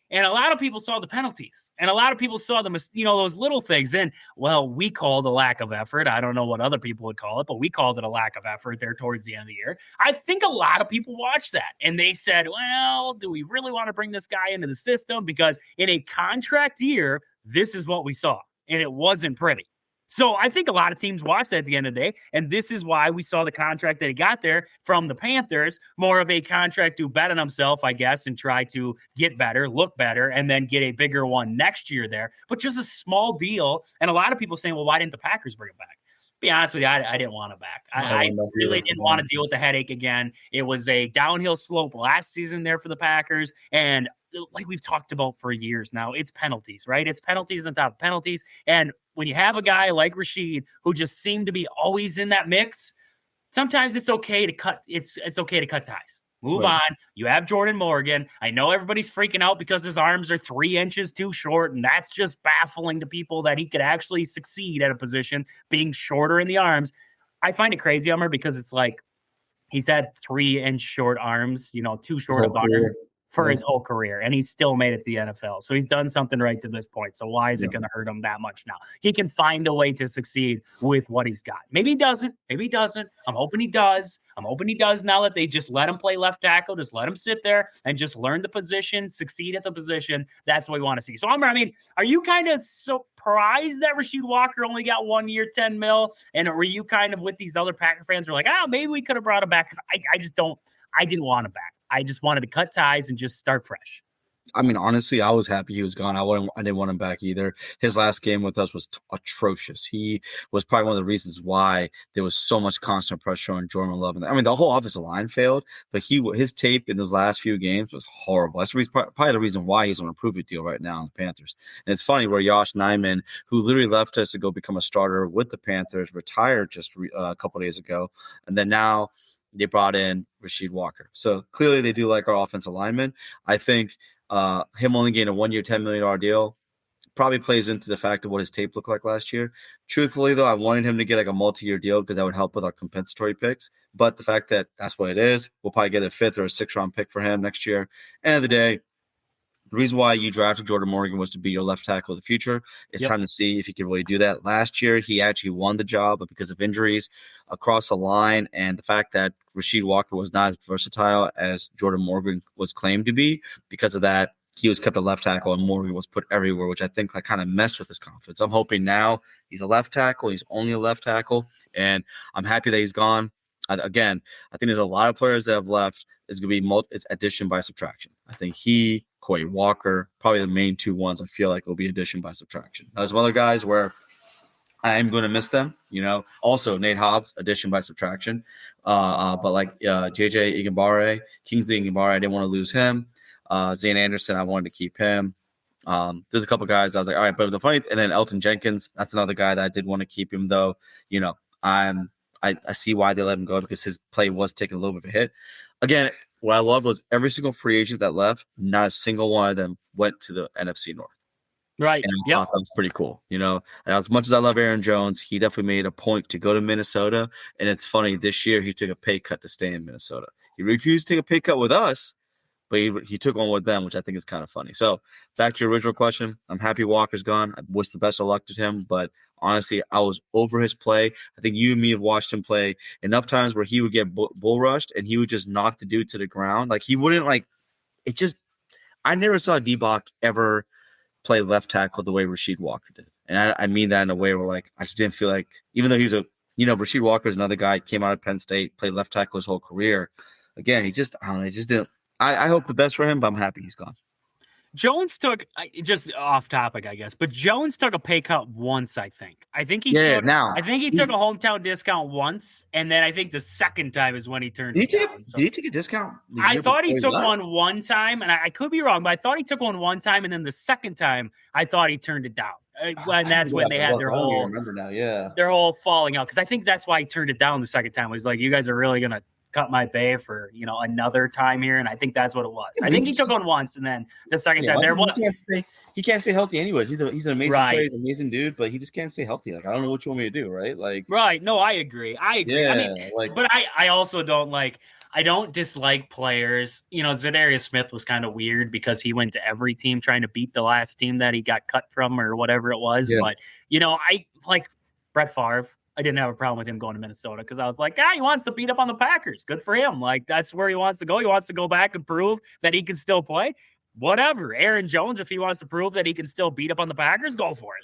And a lot of people saw the penalties. And a lot of people saw those little things. And, well, we called a lack of effort. I don't know what other people would call it, but we called it a lack of effort there towards the end of the year. I think a lot of people watched that. And they said, well, do we really want to bring this guy into the system? Because in a contract year, this is what we saw. And it wasn't pretty. So I think a lot of teams watched that at the end of the day, and this is why we saw the contract that he got there from the Panthers, more of a contract to bet on himself, I guess, and try to get better, look better, and then get a bigger one next year there. But just a small deal, and a lot of people saying, well, why didn't the Packers bring him back? Be honest with you, I didn't want him back. I really didn't want to deal with the headache again. It was a downhill slope last season there for the Packers, and like we've talked about for years now, it's penalties, right? It's penalties on top of penalties. And when you have a guy like Rasheed who just seemed to be always in that mix, sometimes it's okay to cut. It's okay to cut ties. Move Right. on. You have Jordan Morgan. I know everybody's freaking out because his arms are 3 inches too short, and that's just baffling to people that he could actually succeed at a position being shorter in the arms. I find it crazy, Ummer, because it's like he's had 3-inch short arms, too short of arms for his whole career, and he's still made it to the NFL. So he's done something right to this point. So why is it going to hurt him that much now? He can find a way to succeed with what he's got. Maybe he doesn't. Maybe he doesn't. I'm hoping he does. I'm hoping he does now that they just let him play left tackle, just let him sit there and just learn the position, succeed at the position. That's what we want to see. So, I mean, are you kind of surprised that Rasheed Walker only got 1 year, $10 million? And were you kind of with these other Packer fans who are like, maybe we could have brought him back? Because I didn't want him back. I just wanted to cut ties and just start fresh. I mean, honestly, I was happy he was gone. I didn't want him back either. His last game with us was atrocious. He was probably one of the reasons why there was so much constant pressure on Jordan Love. I mean, the whole offensive line failed, but his tape in his last few games was horrible. That's probably the reason why he's on a prove-it deal right now in the Panthers. And it's funny where Josh Nijman, who literally left us to go become a starter with the Panthers, retired just a couple of days ago, and then now they brought in Rasheed Walker. So clearly they do like our offensive lineman. I think him only getting a 1 year, $10 million deal probably plays into the fact of what his tape looked like last year. Truthfully, though, I wanted him to get like a multi-year deal because that would help with our compensatory picks. But the fact that that's what it is, we'll probably get a 5th or a 6th round pick for him next year. End of the day, the reason why you drafted Jordan Morgan was to be your left tackle of the future. It's time to see if he can really do that. Last year, he actually won the job, but because of injuries across the line and the fact that Rasheed Walker was not as versatile as Jordan Morgan was claimed to be, because of that, he was kept a left tackle and Morgan was put everywhere, which I think kind of messed with his confidence. I'm hoping now he's a left tackle. He's only a left tackle, and I'm happy that he's gone. Again, I think there's a lot of players that have left. It's going to be it's addition by subtraction. I think Quay Walker, probably the main 2 ones I feel like will be addition by subtraction. Now, there's some other guys where I am going to miss them, Also, Nate Hobbs, addition by subtraction. But like JJ Igambare, Kingsley Igambare, I didn't want to lose him. Zane Anderson, I wanted to keep him. There's a couple guys I was like, all right, but the funny, and then Elton Jenkins, that's another guy that I did want to keep him, though. I see why they let him go because his play was taking a little bit of a hit. Again, what I loved was every single free agent that left, not a single one of them went to the NFC North. Right. And I thought that was pretty cool. And as much as I love Aaron Jones, he definitely made a point to go to Minnesota. And it's funny, this year he took a pay cut to stay in Minnesota. He refused to take a pay cut with us, but he took one with them, which I think is kind of funny. So back to your original question, I'm happy Walker's gone. I wish the best of luck to him, but honestly, I was over his play. I think you and me have watched him play enough times where he would get bull rushed and he would just knock the dude to the ground. Like he wouldn't I never saw D-Bach ever play left tackle the way Rasheed Walker did. And I mean that in a way where I just didn't feel like, even though he's Rasheed Walker is another guy, came out of Penn State, played left tackle his whole career. Again, he just didn't. I hope the best for him, but I'm happy he's gone. Jones took, just off topic, I guess, but Jones took a pay cut once, I think. I think he took a hometown discount once, and then I think the second time is when he turned it down. Did he take a discount? I thought he took one time, and I could be wrong, but I thought he took one time, and then the second time, I thought he turned it down. And that's when they had their whole falling out, because I think that's why he turned it down the second time. It was like, you guys are really going to cut my pay for another time here, and I think that's what it was. I think he took one once, and then the second time he can't stay healthy anyways. He's an amazing player, he's an amazing dude, but he just can't stay healthy. I don't know what you want me to do, right? Right. No, I agree. Yeah, but I also don't I don't dislike players. Zadarius Smith was kind of weird because he went to every team trying to beat the last team that he got cut from or whatever it was. Yeah. But I like Brett Favre. I didn't have a problem with him going to Minnesota because I was like, he wants to beat up on the Packers. Good for him. That's where he wants to go. He wants to go back and prove that he can still play. Whatever. Aaron Jones, if he wants to prove that he can still beat up on the Packers, go for it.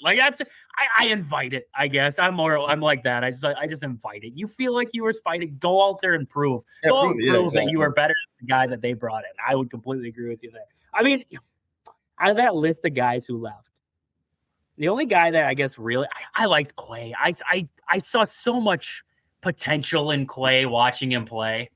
I invite it, I guess. I'm like that. I just invite it. You feel like you were spiting, go out there and prove. Prove that you are better than the guy that they brought in. I would completely agree with you there. I mean, out of that list of guys who left, the only guy that I guess really I liked Quay. I saw so much potential in Quay watching him play.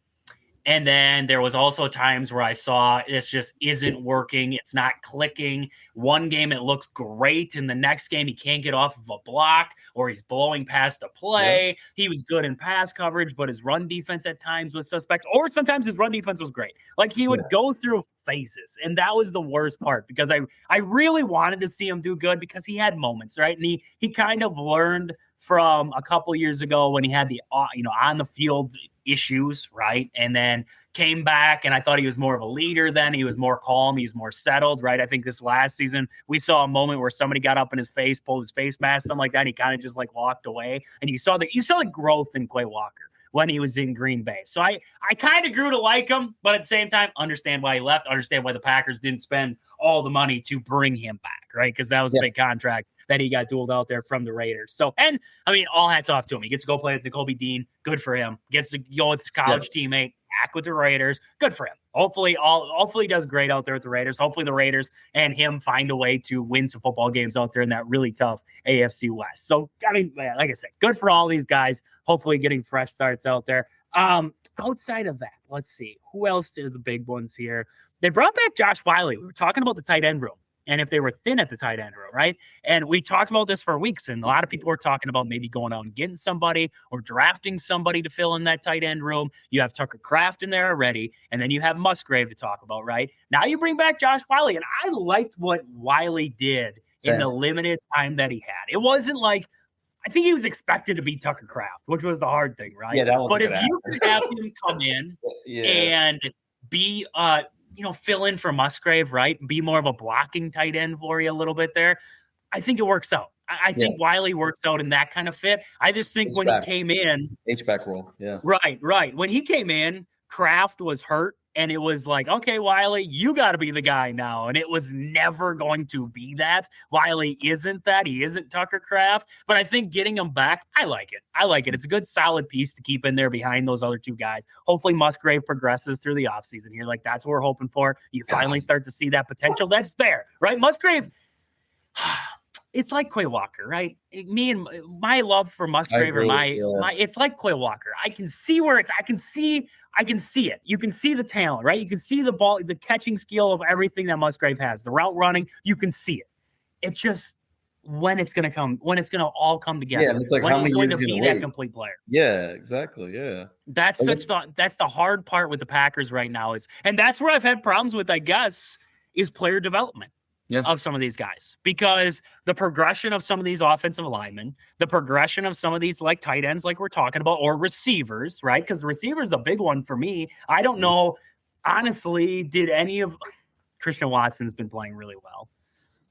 And then there was also times where I saw this just isn't working. It's not clicking. One game it looks great, and the next game he can't get off of a block or he's blowing past a play. Yeah. He was good in pass coverage, but his run defense at times was suspect, or sometimes his run defense was great. Like he would go through phases, and that was the worst part because I really wanted to see him do good because he had moments, right? And he kind of learned from a couple years ago when he had the on the field issues, right? And then came back, and I thought he was more of a leader then. He was more calm. He was more settled, right? I think this last season, we saw a moment where somebody got up in his face, pulled his face mask, something like that. And he kind of just like walked away. And you saw the growth in Quay Walker when he was in Green Bay. So I kind of grew to like him, but at the same time, understand why he left, understand why the Packers didn't spend all the money to bring him back, right? Because that was a big contract that he got dueled out there from the Raiders. So, and I mean, all hats off to him. He gets to go play with Nakobe Dean. Good for him. Gets to go with his college teammate, back with the Raiders. Good for him. Hopefully he does great out there with the Raiders. Hopefully the Raiders and him find a way to win some football games out there in that really tough AFC West. So, I mean, like I said, good for all these guys. Hopefully getting fresh starts out there. Outside of that, let's see. Who else is the big ones here? They brought back Josh Wiley. We were talking about the tight end room and if they were thin at the tight end room, right? And we talked about this for weeks, and a lot of people were talking about maybe going out and getting somebody or drafting somebody to fill in that tight end room. You have Tucker Kraft in there already, and then you have Musgrave to talk about, right? Now you bring back Josh Wiley, and I liked what Wiley did in the limited time that he had. It wasn't like, I think he was expected to be Tucker Kraft, which was the hard thing, right? Yeah, that was. But if you could have him come in and be, fill in for Musgrave, right? Be more of a blocking tight end for you a little bit there. I think it works out. I think Wiley works out in that kind of fit. I just think when he came in, H-back role. Yeah. Right. When he came in, Kraft was hurt. And it was like, okay, Wiley, you got to be the guy now. And it was never going to be that. Wiley isn't that. He isn't Tucker Kraft. But I think getting him back, I like it. It's a good, solid piece to keep in there behind those other two guys. Hopefully Musgrave progresses through the offseason here. Like, that's what we're hoping for. You finally start to see that potential. That's there, right? Musgrave, it's like Quay Walker, right? Me and my love for Musgrave it's like Quay Walker. I can see where I can see it. You can see the talent, right? You can see the ball, the catching skill of everything that Musgrave has, the route running. You can see it. It's just when it's going to all come together. Yeah, it's like when how he's many going to be that complete player. Yeah, exactly. Yeah. That's the hard part with the Packers right now and that's where I've had problems with, I guess, is player development. Of some of these guys, because the progression of some of these offensive linemen, the progression of some of these like tight ends, like we're talking about, or receivers, right? Because the receiver is the big one for me. I don't know, honestly, did any of Christian Watson's been playing really well.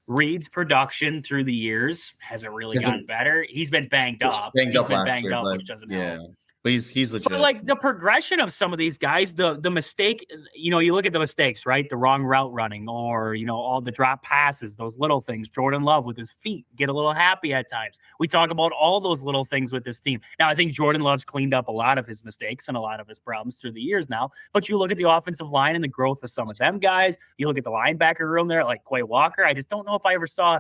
Reed's production through the years hasn't really gotten better. He's been banged up. He's been banged up, which doesn't help. But he's legit. But like the progression of some of these guys, the mistake, you look at the mistakes, right? The wrong route running or, all the drop passes, those little things. Jordan Love with his feet, get a little happy at times. We talk about all those little things with this team. Now, I think Jordan Love's cleaned up a lot of his mistakes and a lot of his problems through the years now. But you look at the offensive line and the growth of some of them guys. You look at the linebacker room there, like Quay Walker. I just don't know if I ever saw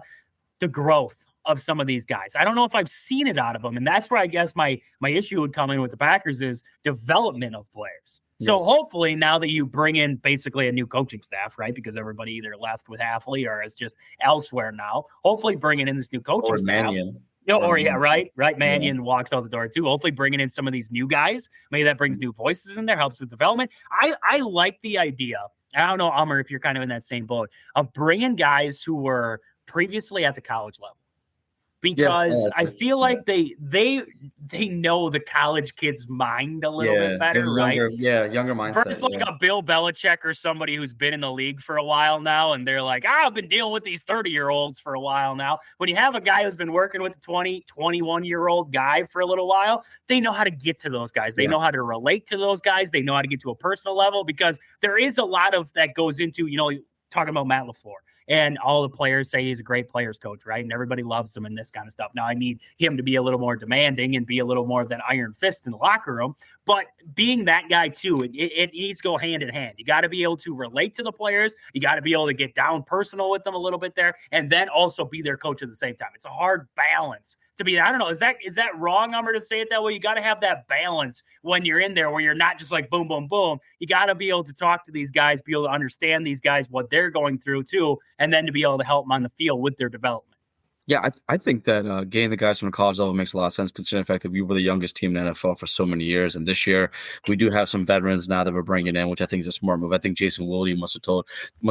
the growth of some of these guys. I don't know if I've seen it out of them. And that's where I guess my issue would come in with the Packers is development of players. So hopefully now that you bring in basically a new coaching staff, right? Because everybody either left with Halfley or is just elsewhere now. Hopefully bringing in this new coaching staff. Mannion. Right. Mannion walks out the door too. Hopefully bringing in some of these new guys. Maybe that brings new voices in there, helps with development. I like the idea. I don't know, Umar, if you're kind of in that same boat of bringing guys who were previously at the college level. Because I feel like they know the college kid's mind a little bit better, right? Younger mindset. Versus like a Bill Belichick or somebody who's been in the league for a while now, and they're like, I've been dealing with these 30-year-olds for a while now. When you have a guy who's been working with a 20, 21-year-old guy for a little while, they know how to get to those guys. They know how to relate to those guys. They know how to get to a personal level because there is a lot of that goes into, talking about Matt LaFleur And all the players say he's a great players coach, right? And everybody loves him and this kind of stuff. Now I need him to be a little more demanding and be a little more of that iron fist in the locker room. But being that guy too, it needs to go hand in hand. You got to be able to relate to the players. You got to be able to get down personal with them a little bit there, and then also be their coach at the same time. It's a hard balance to be. I don't know. Is that wrong, Umber, to say it that way? You got to have that balance when you're in there, where you're not just like boom, boom, boom. You got to be able to talk to these guys, be able to understand these guys, what they're going through too, and then to be able to help them on the field with their development. Yeah, I think that getting the guys from the college level makes a lot of sense, considering the fact that we were the youngest team in the NFL for so many years. And this year, we do have some veterans now that we're bringing in, which I think is a smart move. I think Jason Wilde must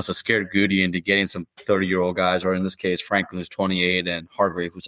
have scared Goody into getting some 30-year-old guys, or in this case, Franklin, who's 28, and Hargrave, who's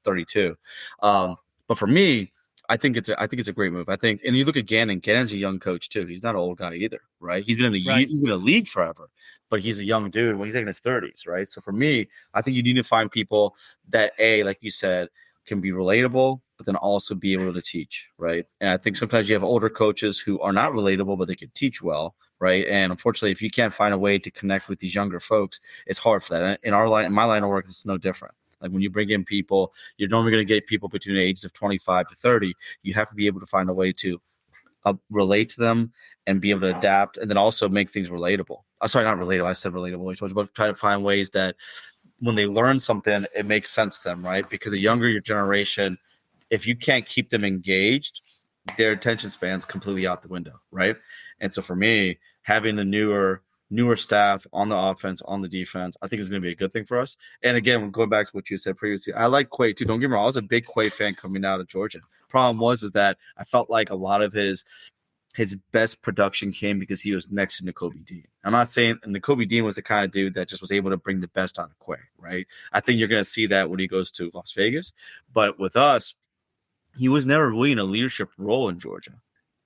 32. But for me, I think it's a great move. I think, and you look at Gannon. Gannon's a young coach too. He's not an old guy either, right? He's been in the league forever, but he's a young dude when he's in his 30s, right? So for me, I think you need to find people that, like you said, can be relatable, but then also be able to teach, right? And I think sometimes you have older coaches who are not relatable, but they can teach well, right? And unfortunately, if you can't find a way to connect with these younger folks, it's hard for that. In my line of work, it's no different. Like when you bring in people, you're normally going to get people between the ages of 25 to 30. You have to be able to find a way to relate to them and be able to adapt, and then also make things relatable. Sorry, not relatable. I said relatable. But try to find ways that when they learn something, it makes sense to them, right? Because the younger your generation, if you can't keep them engaged, their attention span's completely out the window, right? And so for me, having the newer staff on the offense, on the defense, I think is going to be a good thing for us. And again, going back to what you said previously, I like Quay too. Don't get me wrong. I was a big Quay fan coming out of Georgia. Problem is that I felt like a lot of his best production came because he was next to Nakobe Dean. I'm not saying Nakobe Dean was the kind of dude that just was able to bring the best out of Quay, right? I think you're going to see that when he goes to Las Vegas. But with us, he was never really in a leadership role in Georgia.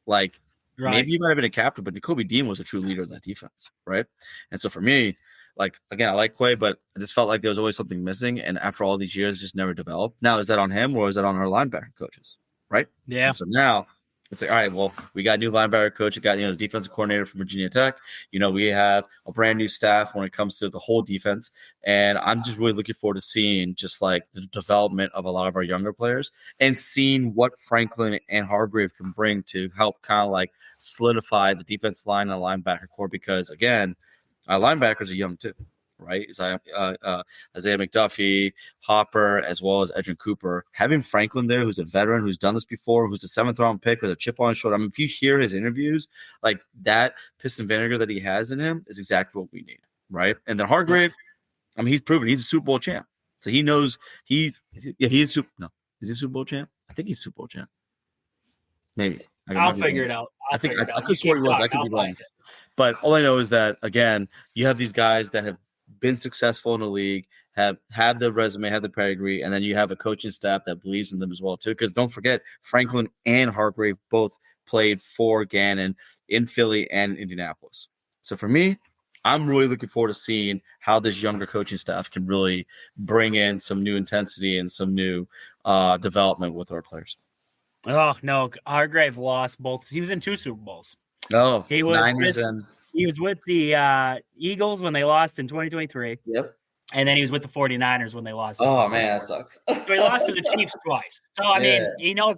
Like, right. Maybe he might have been a captain, but Nakobe Dean was a true leader of that defense, right? And so for me, like, again, I like Quay, but I just felt like there was always something missing. And after all these years, it just never developed. Now, is that on him or is that on our linebacker coaches, right? Yeah. And so now it's like, all right, well, we got a new linebacker coach. We got, the defensive coordinator from Virginia Tech. We have a brand new staff when it comes to the whole defense. And I'm just really looking forward to seeing just like the development of a lot of our younger players and seeing what Franklin and Hargrave can bring to help kind of like solidify the defense line and the linebacker core. Because again, our linebackers are young too. Right, Isaiah McDuffie, Hopper, as well as Edrin Cooper. Having Franklin there, who's a veteran, who's done this before, who's a 7th-round pick with a chip on his shoulder. I mean, if you hear his interviews, like that piss and vinegar that he has in him is exactly what we need, right? And then Hargrave, I mean, he's proven he's a Super Bowl champ, so he knows he's a Super Bowl champ? I think he's a Super Bowl champ. Maybe I'll figure it out. I could swear he was. I could be wrong. But all I know is that again, you have these guys that have been successful in the league, have the resume, have the pedigree, and then you have a coaching staff that believes in them as well too. Because don't forget, Franklin and Hargrave both played for Gannon in Philly and Indianapolis. So for me, I'm really looking forward to seeing how this younger coaching staff can really bring in some new intensity and some new development with our players. Oh no, Hargrave lost both. He was in 2 Super Bowls. Oh, he was Niners and. He was with the Eagles when they lost in 2023. Yep. And then he was with the 49ers when they lost. Oh, man, that sucks. So he lost to the Chiefs twice. So, I mean, he knows.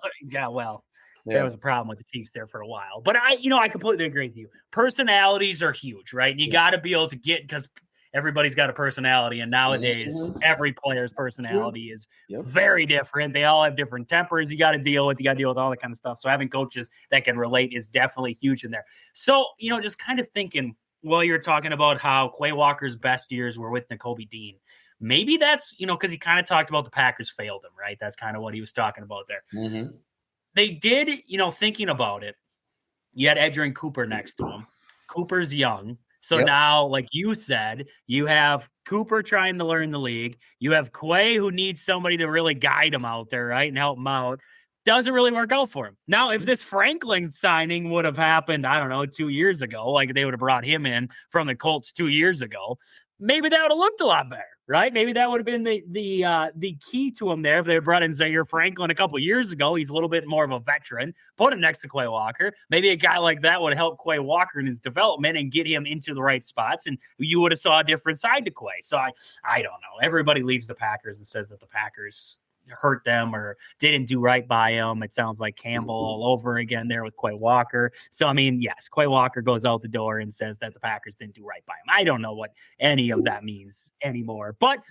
There was a problem with the Chiefs there for a while. But, I completely agree with you. Personalities are huge, right? You got to be able to get – because everybody's got a personality. And nowadays, every player's personality is very different. They all have different tempers you got to deal with. You got to deal with all that kind of stuff. So having coaches that can relate is definitely huge in there. So, just kind of thinking while you're talking about how Quay Walker's best years were with Nakobe Dean. Maybe that's, because he kind of talked about the Packers failed him, right? That's kind of what he was talking about there. Mm-hmm. They did, thinking about it, you had Edrin Cooper next to him. Cooper's young. So now, like you said, you have Cooper trying to learn the league. You have Quay who needs somebody to really guide him out there, right, and help him out. Doesn't really work out for him. Now, if this Franklin signing would have happened, I don't know, 2 years ago, like they would have brought him in from the Colts 2 years ago, maybe that would have looked a lot better, right? Maybe that would have been the key to him there if they had brought in Zaire Franklin a couple of years ago. He's a little bit more of a veteran. Put him next to Quay Walker. Maybe a guy like that would help Quay Walker in his development and get him into the right spots, and you would have saw a different side to Quay. So I don't know. Everybody leaves the Packers and says that the Packers hurt them or didn't do right by him. It sounds like Campbell all over again there with Quay Walker. So, I mean, yes, Quay Walker goes out the door and says that the Packers didn't do right by him. I don't know what any of that means anymore. But,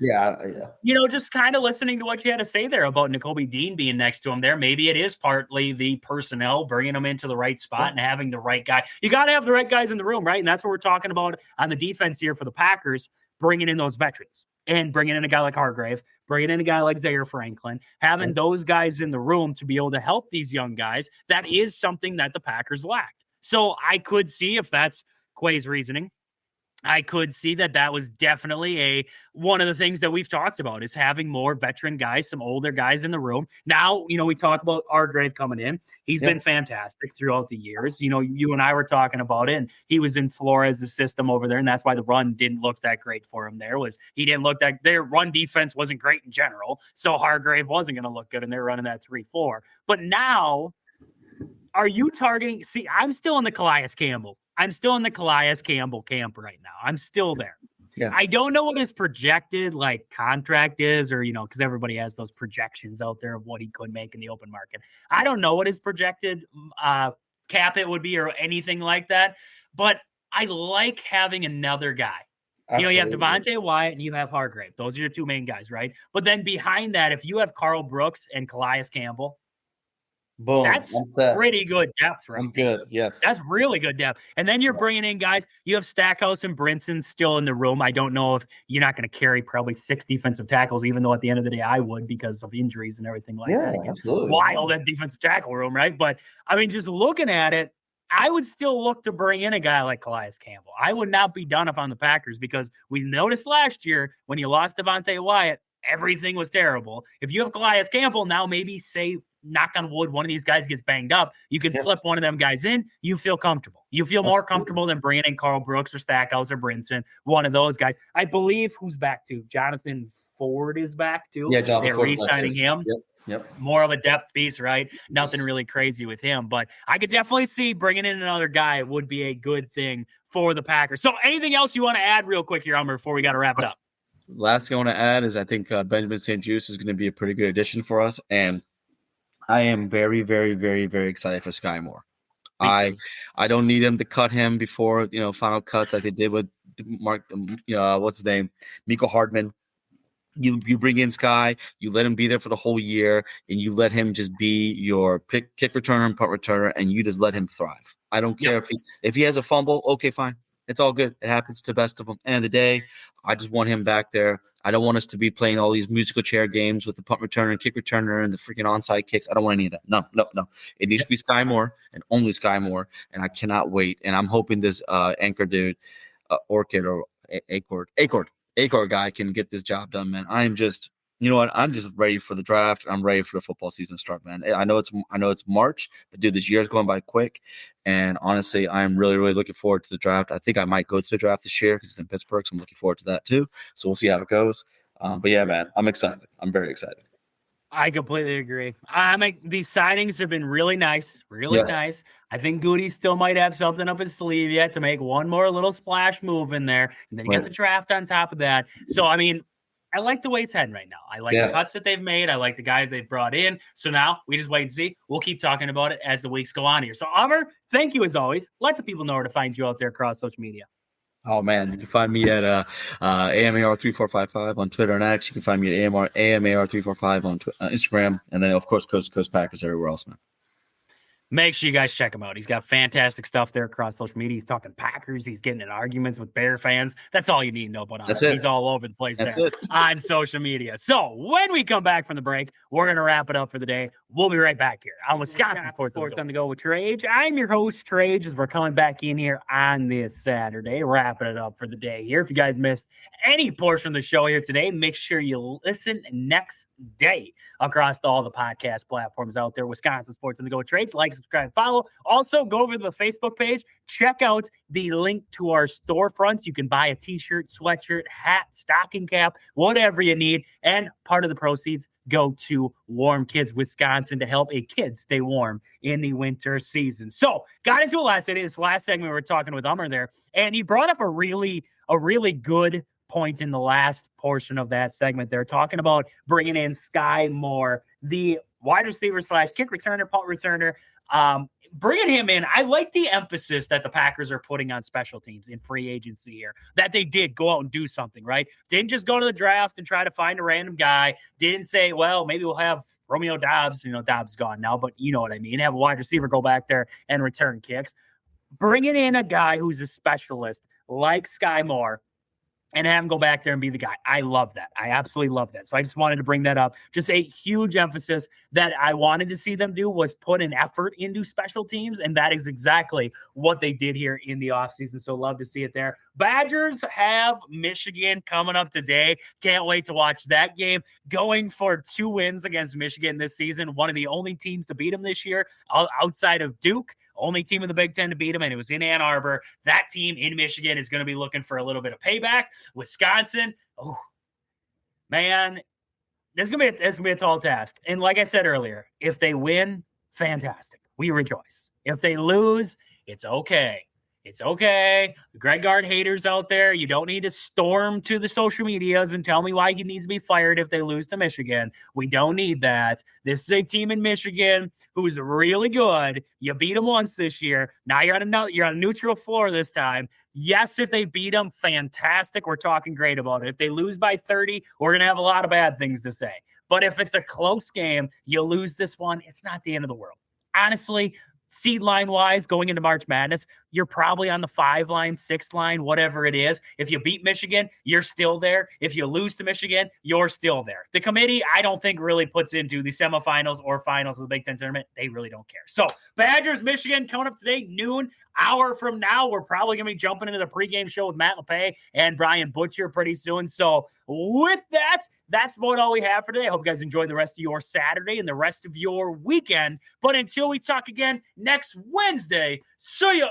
just kind of listening to what you had to say there about Nakobe Dean being next to him there, maybe it is partly the personnel, bringing him into the right spot and having the right guy. You got to have the right guys in the room, right? And that's what we're talking about on the defense here for the Packers, bringing in those veterans. And bringing in a guy like Hargrave, bringing in a guy like Zaire Franklin, having those guys in the room to be able to help these young guys, that is something that the Packers lacked. So I could see if that's Quay's reasoning. I could see that was definitely one of the things that we've talked about is having more veteran guys, some older guys in the room. Now, we talk about Hargrave coming in. He's been fantastic throughout the years. You and I were talking about it, and he was in Flores' system over there, and that's why the run didn't look that great for him there. He didn't look that their run defense wasn't great in general, so Hargrave wasn't going to look good, and they're running that 3-4. But now, are you targeting? See, I'm still in the Calais Campbell. I'm still in the Calais Campbell camp right now. I'm still there. Yeah. I don't know what his projected contract is, or because everybody has those projections out there of what he could make in the open market. I don't know what his projected cap it would be or anything like that. But I like having another guy. Absolutely. You have Devontae Wyatt and you have Hargrave. Those are your two main guys, right? But then behind that, if you have Carl Brooks and Calais Campbell, boom, that's pretty good depth, right? I'm good. Yes. That's really good depth. And then you're bringing in guys. You have Stackhouse and Brinson still in the room. I don't know if you're not going to carry probably 6 defensive tackles, even though at the end of the day I would because of injuries and everything like that. Yeah, absolutely. Wild that defensive tackle room, right? But, I mean, just looking at it, I would still look to bring in a guy like Calais Campbell. I would not be done if I'm the Packers because we noticed last year when you lost Devontae Wyatt, everything was terrible. If you have Calais Campbell, now maybe say, knock on wood, one of these guys gets banged up, you can slip one of them guys in, you feel comfortable. You feel more comfortable than bringing in Carl Brooks or Stackhouse or Brinson, one of those guys. I believe who's back too? Jonathan Ford is back too. Yeah, Jonathan They're Ford re-signing him. Yep. More of a depth piece, right? Nothing really crazy with him, but I could definitely see bringing in another guy would be a good thing for the Packers. So anything else you want to add real quick here, Hummer, before we got to wrap it up? Last thing I want to add is I think Benjamin St. Juste is going to be a pretty good addition for us, and I am very, very, very, very excited for Sky Moore. I don't need him to cut him before final cuts like they did with Mark. What's his name, Miko Hardman. You bring in Sky, you let him be there for the whole year, and you let him just be your kick returner and punt returner, and you just let him thrive. I don't care if he has a fumble. Okay, fine. It's all good. It happens to the best of them. End of the day, I just want him back there. I don't want us to be playing all these musical chair games with the punt returner and kick returner and the freaking onside kicks. I don't want any of that. No. It needs to be Sky Moore and only Sky Moore, and I cannot wait. And I'm hoping this anchor dude, Orchid or Accord guy can get this job done, man. I'm just ready for the draft. I'm ready for the football season to start, man. I know it's March, but dude, this year's going by quick. And honestly, I'm really, really looking forward to the draft. I think I might go to the draft this year because it's in Pittsburgh, so I'm looking forward to that too. So we'll see how it goes. But yeah, man, I'm excited. I'm very excited. I completely agree. These signings have been really nice, nice. I think Goody still might have something up his sleeve yet to make one more little splash move in there, and then you get the draft on top of that. So, I mean, I like the way it's heading right now. I like the cuts that they've made. I like the guys they've brought in. So now we just wait and see. We'll keep talking about it as the weeks go on here. So, Amr, thank you as always. Let the people know where to find you out there across social media. Oh, man, you can find me at AMAR3455 on Twitter and X. You can find me at AMAR345 on Instagram. And then, of course, Coast to Coast Packers everywhere else, man. Make sure you guys check him out. He's got fantastic stuff there across social media. He's talking Packers. He's getting in arguments with Bear fans. That's all you need to know about him. He's all over the place on social media. So when we come back from the break, we're going to wrap it up for the day. We'll be right back here on Wisconsin Sports on the Go with Trage. I'm your host, Trage, as we're coming back in here on this Saturday, wrapping it up for the day here. If you guys missed any portion of the show here today, make sure you listen next day across all the podcast platforms out there. Wisconsin Sports on the Go with Trage. Like, subscribe, follow. Also, go over to the Facebook page. Check out the link to our storefronts. You can buy a t-shirt, sweatshirt, hat, stocking cap, whatever you need. And part of the proceeds go to Warm Kids Wisconsin to help a kid stay warm in the winter season. So, got into it last night. This last segment we were talking with Ummer there, and he brought up a really good point in the last portion of that segment. They're talking about bringing in Sky Moore, the wide receiver / kick returner, punt returner. Bringing him in, I like the emphasis that the Packers are putting on special teams in free agency here, that they did go out and do something, right? Didn't just go to the draft and try to find a random guy. Didn't say, well, maybe we'll have Romeo Dobbs. Dobbs gone now, but you know what I mean. Have a wide receiver go back there and return kicks. Bringing in a guy who's a specialist like Sky Moore and have him go back there and be the guy. I love that. I absolutely love that. So I just wanted to bring that up. Just a huge emphasis that I wanted to see them do was put an effort into special teams, and that is exactly what they did here in the offseason. So love to see it there. Badgers have Michigan coming up today. Can't wait to watch that game. Going for 2 wins against Michigan this season. One of the only teams to beat them this year outside of Duke. Only team in the Big Ten to beat them, and it was in Ann Arbor. That team in Michigan is going to be looking for a little bit of payback. Wisconsin, oh, man, this is going to be a tall task. And like I said earlier, if they win, fantastic. We rejoice. If they lose, it's okay. It's okay. The Greg Gard haters out there, you don't need to storm to the social medias and tell me why he needs to be fired if they lose to Michigan. We don't need that. This is a team in Michigan who is really good. You beat them once this year. Now you're on a neutral floor this time. Yes, if they beat them, fantastic. We're talking great about it. If they lose by 30, we're going to have a lot of bad things to say. But if it's a close game, you lose this one, it's not the end of the world. Honestly, seed line wise, going into March Madness, you're probably on the 5 line, 6 line, whatever it is. If you beat Michigan, you're still there. If you lose to Michigan, you're still there. The committee, I don't think really puts into the semifinals or finals of the Big Ten tournament. They really don't care. So Badgers, Michigan coming up today, noon. Hour from now, we're probably going to be jumping into the pregame show with Matt LePay and Brian Butcher pretty soon. So with that, that's about all we have for today. I hope you guys enjoy the rest of your Saturday and the rest of your weekend. But until we talk again next Wednesday, see ya.